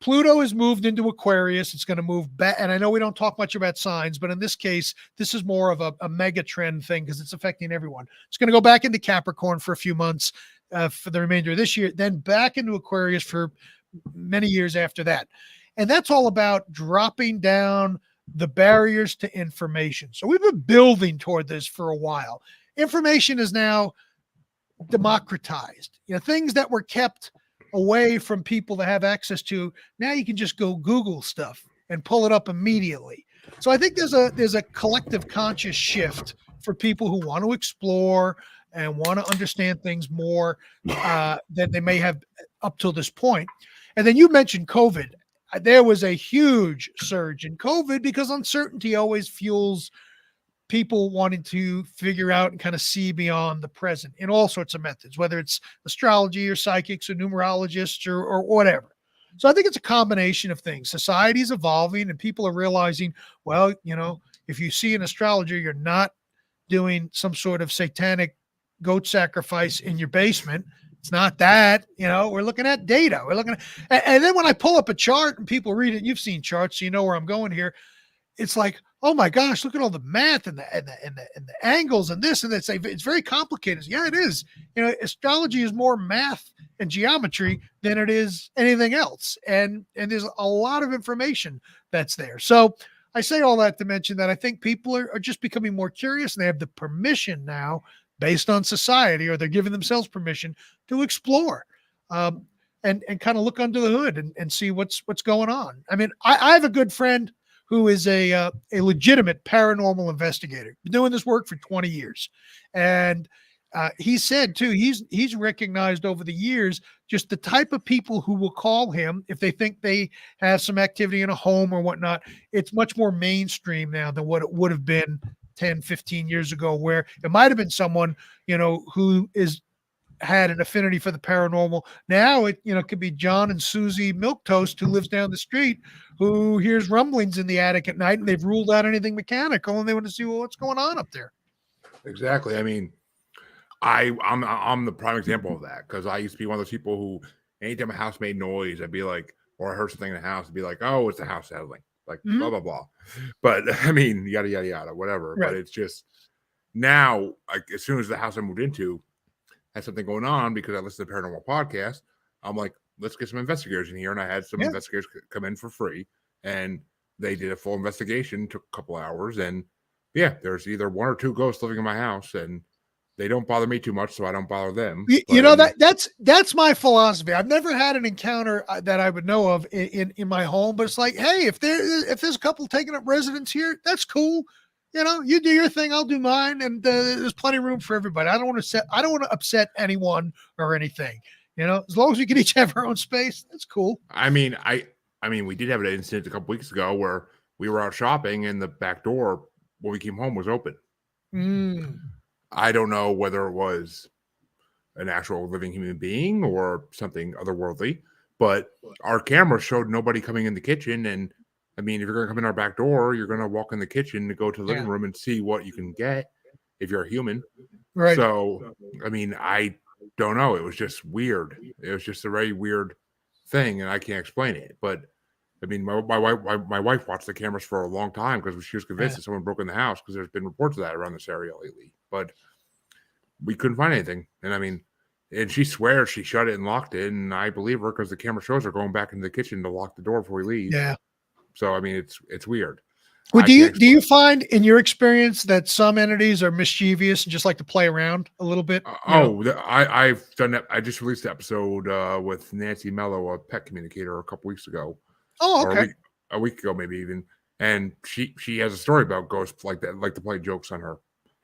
[SPEAKER 2] Pluto has moved into Aquarius. It's going to move back. And I know we don't talk much about signs, but in this case, this is more of a mega trend thing because it's affecting everyone. It's going to go back into Capricorn for a few months for the remainder of this year, then back into Aquarius for many years after that. And that's all about dropping down the barriers to information. So we've been building toward this for a while. Information is now democratized. Things that were kept away from people to have access to, now you can just go Google stuff and pull it up immediately. So I think there's a collective conscious shift for people who want to explore and want to understand things more than they may have up till this point. And then you mentioned COVID. There was a huge surge in COVID because uncertainty always fuels people wanting to figure out and kind of see beyond the present in all sorts of methods, whether it's astrology or psychics or numerologists or whatever. So I think it's a combination of things. Society is evolving and people are realizing, well, if you see an astrologer, you're not doing some sort of satanic goat sacrifice in your basement. It's not that, we're looking at data. We're looking at, and then when I pull up a chart and people read it, you've seen charts, so you know where I'm going here. It's like, oh my gosh, look at all the math and the angles and this and that. It's very complicated. Yeah, it is. Astrology is more math and geometry than it is anything else. And there's a lot of information that's there. So I say all that to mention that I think people are just becoming more curious and they have the permission now based on society, or they're giving themselves permission to explore. and kind of look under the hood and see what's going on. I mean, I have a good friend who is a legitimate paranormal investigator, been doing this work for 20 years. And he said too, he's recognized over the years just the type of people who will call him if they think they have some activity in a home or whatnot. It's much more mainstream now than what it would have been 10, 15 years ago, where it might have been someone, who had an affinity for the paranormal. Now it, could be John and Susie Milquetoast who lives down the street, who hears rumblings in the attic at night, and they've ruled out anything mechanical, and they want to see, well, what's going on up there.
[SPEAKER 1] Exactly. I mean, I'm the prime example of that, because I used to be one of those people who, anytime a house made noise, I'd be like, or I heard something in the house, I'd be like, oh, it's the house settling, like blah blah blah. But I mean, yada yada yada, whatever. Right. But it's just now, like, as soon as the house I moved into had something going on, because I listened to Paranormal podcast, I'm like, let's get some investigators in here, and I had some investigators come in for free, and they did a full investigation. Took a couple hours, and there's either one or two ghosts living in my house, and they don't bother me too much, so I don't bother them.
[SPEAKER 2] That's my philosophy. I've never had an encounter that I would know of in my home, but it's like, hey, if there's a couple taking up residence here, that's cool. You do your thing, I'll do mine, and there's plenty of room for everybody. I don't want to upset anyone or anything. As long as we can each have our own space, that's cool.
[SPEAKER 1] I mean, we did have an incident a couple weeks ago where we were out shopping, and the back door when we came home was open. I don't know whether it was an actual living human being or something otherworldly, but our camera showed nobody coming in the kitchen. And I mean, if you're going to come in our back door, you're going to walk in the kitchen to go to the living room and see what you can get if you're a human. Right. So, I mean, I don't know. It was just weird. It was just a very weird thing, and I can't explain it. But I mean, my wife watched the cameras for a long time because she was convinced that someone broke in the house, because there's been reports of that around this area lately. But we couldn't find anything. And I mean, and she swears she shut it and locked it, and I believe her, because the camera shows her going back into the kitchen to lock the door before we leave. Yeah. So I mean, it's weird.
[SPEAKER 2] Well, do you find in your experience that some entities are mischievous and just like to play around a little bit?
[SPEAKER 1] I've done that. I just released the episode with Nancy Mello, a pet communicator, a couple weeks ago.
[SPEAKER 2] Oh, okay.
[SPEAKER 1] Or a week ago, maybe even. And she has a story about ghosts like that, like to play jokes on her.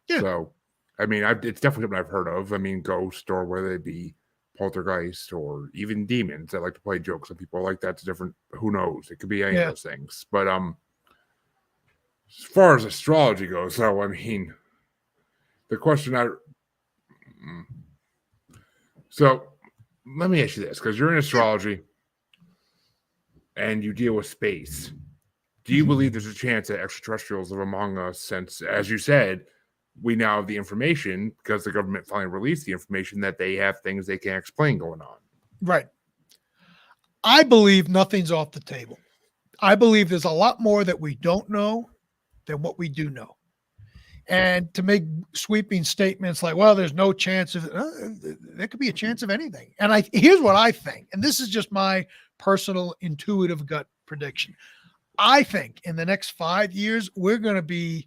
[SPEAKER 1] Yeah. So, I mean, it's definitely something I've heard of. I mean, ghosts, or whether they be poltergeist or even demons that like to play jokes on people like that's different. Who knows? It could be any of those things. But as far as astrology goes, though, I mean, the question so let me ask you this, because you're in astrology and you deal with space. Do you believe there's a chance that extraterrestrials live among us, since, as you said, we now have the information, because the government finally released the information, that they have things they can't explain going on?
[SPEAKER 2] Right. I believe nothing's off the table. I believe there's a lot more that we don't know than what we do know. And to make sweeping statements like, well, there's no chance of, there could be a chance of anything. And here's what I think, and this is just my personal intuitive gut prediction. I think in the next 5 years, we're going to be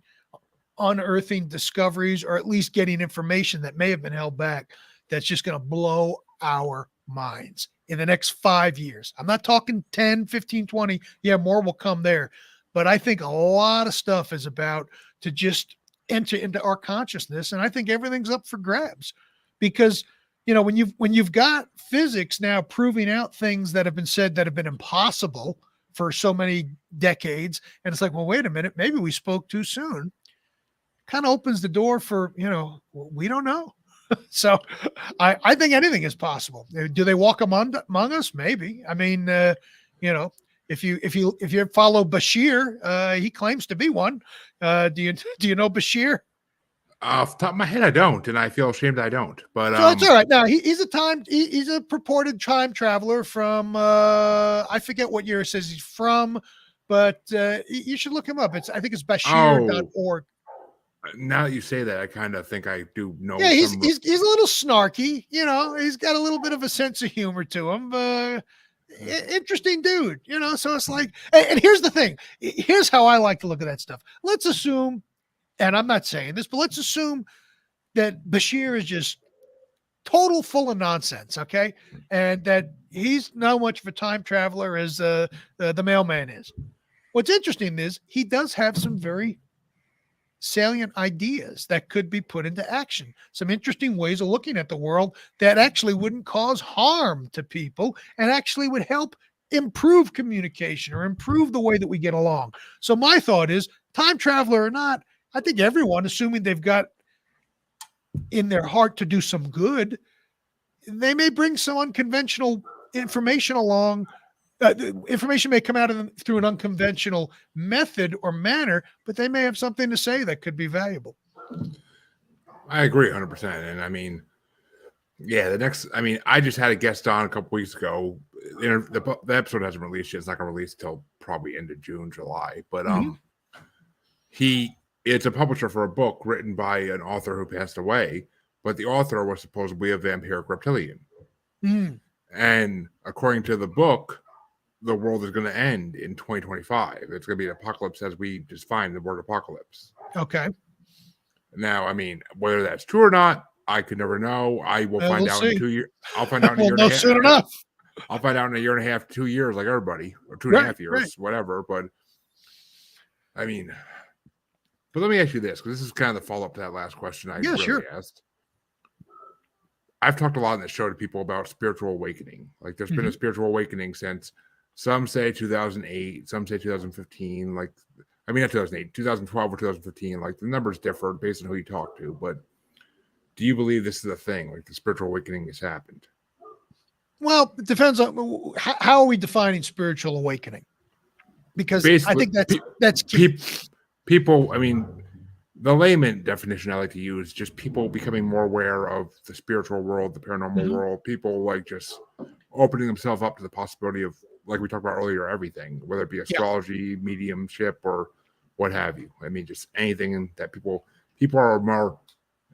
[SPEAKER 2] unearthing discoveries, or at least getting information that may have been held back, that's just going to blow our minds in the next 5 years. I'm not talking 10, 15, 20. Yeah, more will come there. But I think a lot of stuff is about to just enter into our consciousness. And I think everything's up for grabs, because, when you've got physics now proving out things that have been said that have been impossible for so many decades. And it's like, well, wait a minute, maybe we spoke too soon. Kind of opens the door for, we don't know. So I think anything is possible. Do they walk among us? Maybe. I mean, if you follow Bashir, he claims to be one. Do you know Bashir?
[SPEAKER 1] Off the top of my head, I don't, and I feel ashamed I don't. But
[SPEAKER 2] so that's all right. Now he's a purported time traveler from I forget what year it says he's from, but you should look him up. I think it's Bashir.org.
[SPEAKER 1] Now that you say that, I kind of think I do know.
[SPEAKER 2] Yeah, he's a little snarky. He's got a little bit of a sense of humor to him. Interesting dude. So it's like, and here's the thing. Here's how I like to look at that stuff. Let's assume, and I'm not saying this, but let's assume that Bashir is just total full of nonsense. Okay. And that he's not much of a time traveler as the mailman is. What's interesting is he does have some very salient ideas that could be put into action, some interesting ways of looking at the world that actually wouldn't cause harm to people and actually would help improve communication or improve the way that we get along. So my thought is, time traveler or not, I think everyone, assuming they've got in their heart to do some good, they may bring some unconventional information along. Information may come out of them through an unconventional method or manner, but they may have something to say that could be valuable.
[SPEAKER 1] I agree 100%. And I mean, yeah, I just had a guest on a couple weeks ago. The episode hasn't released yet. It's not going to release until probably end of June, July. But it's a publisher for a book written by an author who passed away, but the author was supposedly a vampiric reptilian. And according to the book, the world is going to end in 2025. It's going to be an apocalypse as we define the word apocalypse.
[SPEAKER 2] Okay.
[SPEAKER 1] Now, I mean, whether that's true or not, I could never know. I will find out in 2 years. I'll find out in a year and a half.
[SPEAKER 2] Soon enough.
[SPEAKER 1] I'll find out in a year and a half, 2 years, like everybody, or 2.5 years, whatever. But I mean, but let me ask you this, because this is kind of the follow-up to that last question I asked. I've talked a lot on this show to people about spiritual awakening. Like, there's been a spiritual awakening since some say 2008, some say 2015. Like, I mean, not 2008, 2012 or 2015. Like, the numbers differ based on who you talk to. But do you believe this is a thing? Like, the spiritual awakening has happened?
[SPEAKER 2] Well, it depends on how are we defining spiritual awakening? Because basically, I think that's key.
[SPEAKER 1] People, I mean, the layman definition I like to use, just people becoming more aware of the spiritual world, the paranormal world, people like just opening themselves up to the possibility of, like we talked about earlier, everything, whether it be astrology, mediumship, or what have you. I mean, just anything that people are more,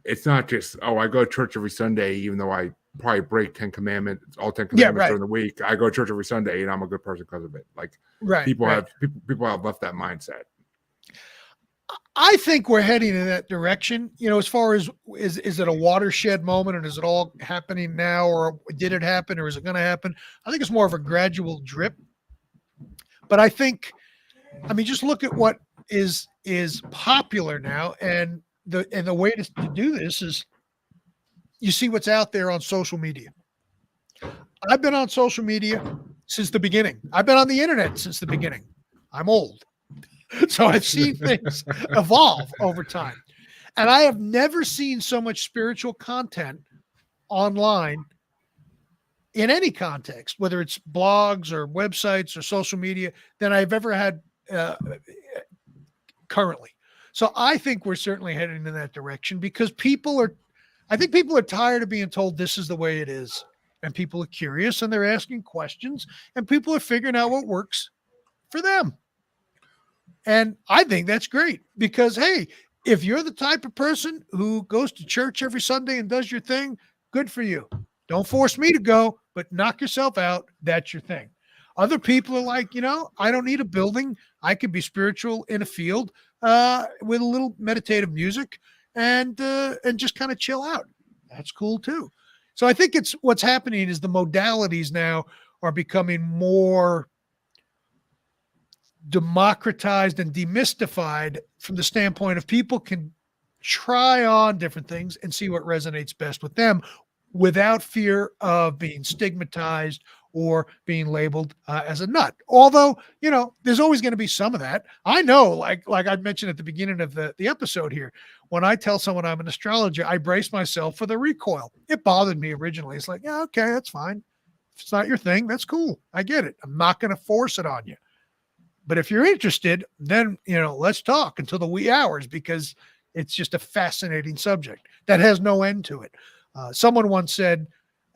[SPEAKER 1] it's not just, oh, I go to church every Sunday, even though I probably break all 10 commandments during the week. I go to church every Sunday and I'm a good person because of it. Like, people have left that mindset.
[SPEAKER 2] I think we're heading in that direction. You know, as far as is it a watershed moment, and is it all happening now, or did it happen, or is it going to happen? I think it's more of a gradual drip. But I think, I mean, just look at what is popular now, and the way to do this is you see what's out there on social media. I've been on social media since the beginning. I've been on the internet since the beginning. I'm old. So I've seen things evolve over time. And I have never seen so much spiritual content online in any context, whether it's blogs or websites or social media, than I've ever had currently. So I think we're certainly heading in that direction, because people are tired of being told this is the way it is. And people are curious and they're asking questions, and people are figuring out what works for them. And I think that's great, because, hey, if you're the type of person who goes to church every Sunday and does your thing, good for you. Don't force me to go, but knock yourself out. That's your thing. Other people are like, I don't need a building. I could be spiritual in a field with a little meditative music and just kind of chill out. That's cool too. So I think what's happening is the modalities now are becoming more democratized and demystified from the standpoint of people can try on different things and see what resonates best with them without fear of being stigmatized or being labeled as a nut. Although, there's always going to be some of that. I know, like I mentioned at the beginning of the episode here, when I tell someone I'm an astrologer, I brace myself for the recoil. It bothered me originally. It's like, yeah, okay, that's fine. If it's not your thing, that's cool. I get it. I'm not going to force it on you. But if you're interested, then, let's talk until the wee hours, because it's just a fascinating subject that has no end to it. Someone once said,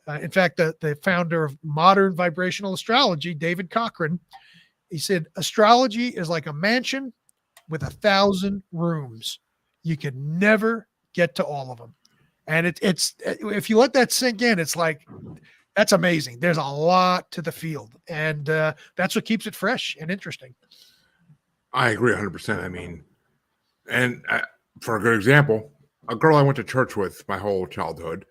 [SPEAKER 2] in fact, the founder of modern vibrational astrology, David Cochran, he said, astrology is like a mansion with 1,000 rooms. You can never get to all of them. And it's if you let that sink in, it's like, that's amazing. There's a lot to the field, and that's what keeps it fresh and interesting.
[SPEAKER 1] I agree 100%. I mean, and for a good example, a girl I went to church with my whole childhood,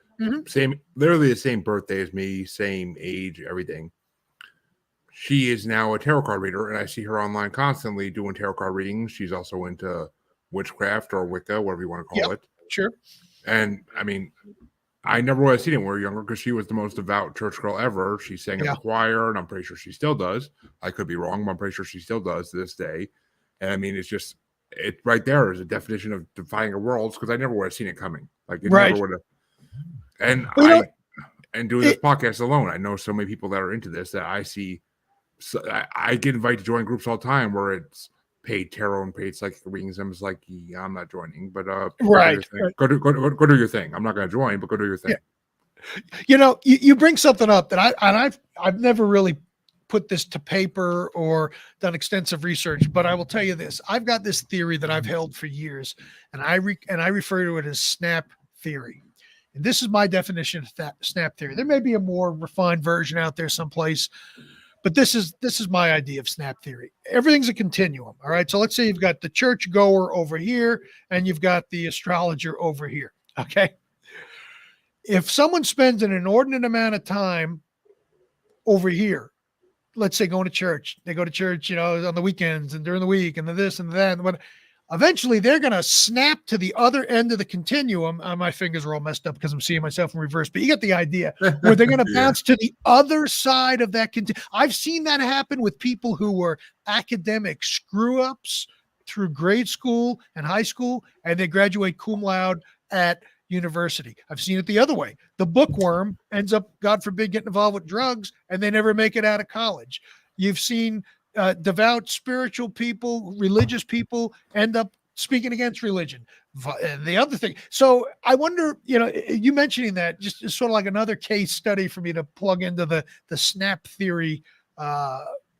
[SPEAKER 1] literally the same birthday as me, same age, everything. She is now a tarot card reader, and I see her online constantly doing tarot card readings. She's also into witchcraft or Wicca, whatever you want to call it.
[SPEAKER 2] Sure.
[SPEAKER 1] And I mean, I never would have seen it when we were younger because she was the most devout church girl ever. She sang in the choir, and I'm pretty sure she still does. I could be wrong, but I'm pretty sure she still does to this day. And I mean, it right there is a definition of defying her worlds because I never would have seen it coming. Like it never would have. And and doing this podcast alone, I know so many people that are into this that I see. So I get invited to join groups all the time where it's paid tarot and paid psychic readings. I'm just like, yeah, I'm not joining, but go do your thing. I'm not going to join, but go do your thing.
[SPEAKER 2] Yeah. You bring something up that I've never really put this to paper or done extensive research, but I will tell you this: I've got this theory that I've held for years, and I refer to it as snap theory. And this is my definition of snap theory. There may be a more refined version out there someplace. But this is my idea of snap theory. Everything's a continuum. All right. So let's say you've got the church goer over here and you've got the astrologer over here. Okay. If someone spends an inordinate amount of time over here, let's say going to church, they go to church, on the weekends and during the week and this and that, but eventually they're going to snap to the other end of the continuum. My fingers are all messed up because I'm seeing myself in reverse, but you get the idea where they're going to bounce to the other side of that. I've seen that happen with people who were academic screw ups through grade school and high school, and they graduate cum laude at university. I've seen it the other way. The bookworm ends up, God forbid, getting involved with drugs, and they never make it out of college. You've seen devout, spiritual people, religious people end up speaking against religion. The other thing. So I wonder, you mentioning that just is sort of like another case study for me to plug into the snap theory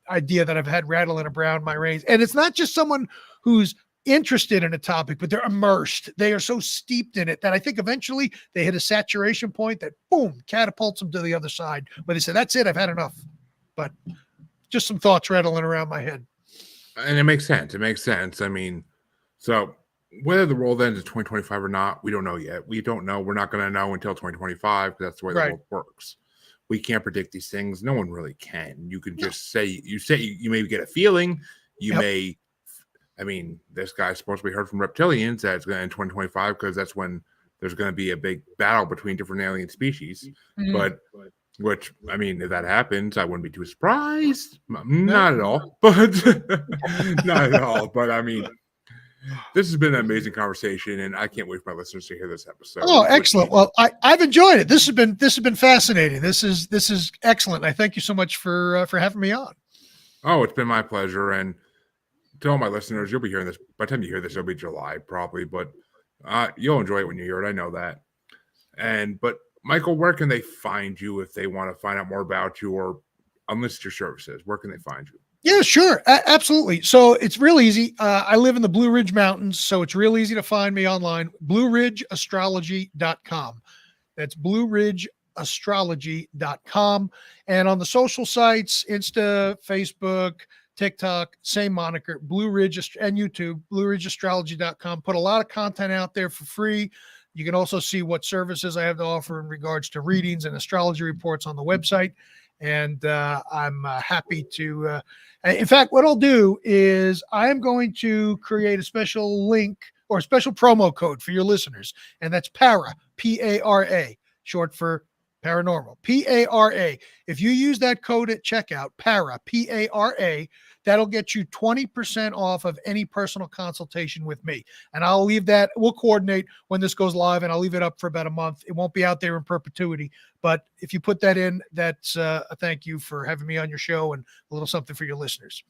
[SPEAKER 2] idea that I've had rattling around my brains. And it's not just someone who's interested in a topic, but they're immersed. They are so steeped in it that I think eventually they hit a saturation point that boom, catapults them to the other side where they say, that's it, I've had enough. But just some thoughts rattling around my head.
[SPEAKER 1] And it makes sense. I mean, so whether the world ends in 2025 or not, we don't know yet. We don't know. We're not going to know until 2025 because that's the way the world works. We can't predict these things. No one really can. You can just say, you may get a feeling. You may, I mean, this guy's supposed to be heard from reptilians that it's going to end 2025 because that's when there's going to be a big battle between different alien species. But which, I mean, if that happens, I wouldn't be too surprised. Not at all. But not at all. But I mean, this has been an amazing conversation, and I can't wait for my listeners to hear this episode.
[SPEAKER 2] Oh, excellent! Well, I've enjoyed it. This has been fascinating. This is excellent. I thank you so much for having me on.
[SPEAKER 1] Oh, it's been my pleasure. And to all my listeners, you'll be hearing this by the time you hear this. It'll be July probably, but you'll enjoy it when you hear it. I know that. But Michael, where can they find you if they want to find out more about you or enlist your services? Where can they find you?
[SPEAKER 2] Yeah, sure. Absolutely. So it's real easy. I live in the Blue Ridge Mountains, so it's real easy to find me online. BlueRidgeAstrology.com. That's BlueRidgeAstrology.com. And on the social sites, Insta, Facebook, TikTok, same moniker, Blue Ridge, and YouTube, BlueRidgeAstrology.com. Put a lot of content out there for free. You can also see what services I have to offer in regards to readings and astrology reports on the website. And I'm happy to, in fact, what I'll do is I'm going to create a special link or a special promo code for your listeners. And that's PARA, P-A-R-A, short for paranormal, P-A-R-A. If you use that code at checkout, PARA, P-A-R-A, that'll get you 20% off of any personal consultation with me. And I'll leave that. We'll coordinate when this goes live, and I'll leave it up for about a month. It won't be out there in perpetuity. But if you put that in, that's a thank you for having me on your show and a little something for your listeners.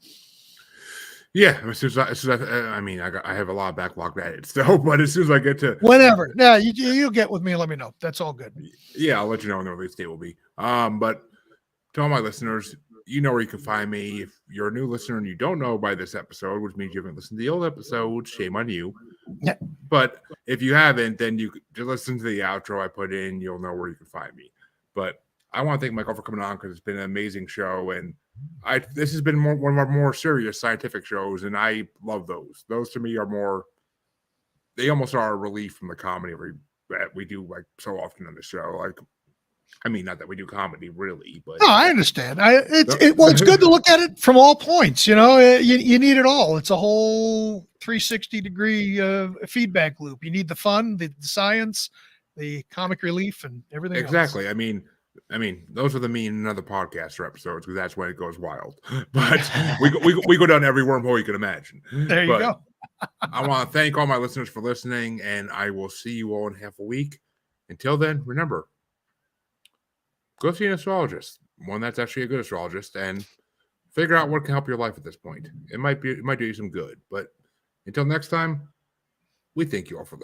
[SPEAKER 1] Yeah, I have a lot of backlog to edit still, but as soon as I get to
[SPEAKER 2] whenever, you'll get with me and let me know. That's all good.
[SPEAKER 1] Yeah, I'll let you know when the release date will be. But to all my listeners, you know where you can find me. If you're a new listener and you don't know by this episode, which means you haven't listened to the old episode, shame on you.
[SPEAKER 2] Yeah. But
[SPEAKER 1] if you haven't, then you just listen to the outro I put in. You'll know where you can find me. But I want to thank Michael for coming on because it's been an amazing show, and this has been one of our more serious scientific shows, and I love those. Those to me are more. They almost are a relief from the comedy that we do like so often on the show. Like, I mean, not that we do comedy really, but
[SPEAKER 2] No, I understand. It's good to look at it from all points. You need it all. It's a whole 360-degree feedback loop. You need the fun, the science, the comic relief, and everything
[SPEAKER 1] exactly.
[SPEAKER 2] else.
[SPEAKER 1] I mean, those are the me and other podcaster episodes because that's when it goes wild. But we go down every wormhole you can imagine.
[SPEAKER 2] There you go.
[SPEAKER 1] I want to thank all my listeners for listening, and I will see you all in half a week. Until then, remember, go see an astrologist, one that's actually a good astrologist, and figure out what can help your life at this point. It might do you some good. But until next time, we thank you all for listening.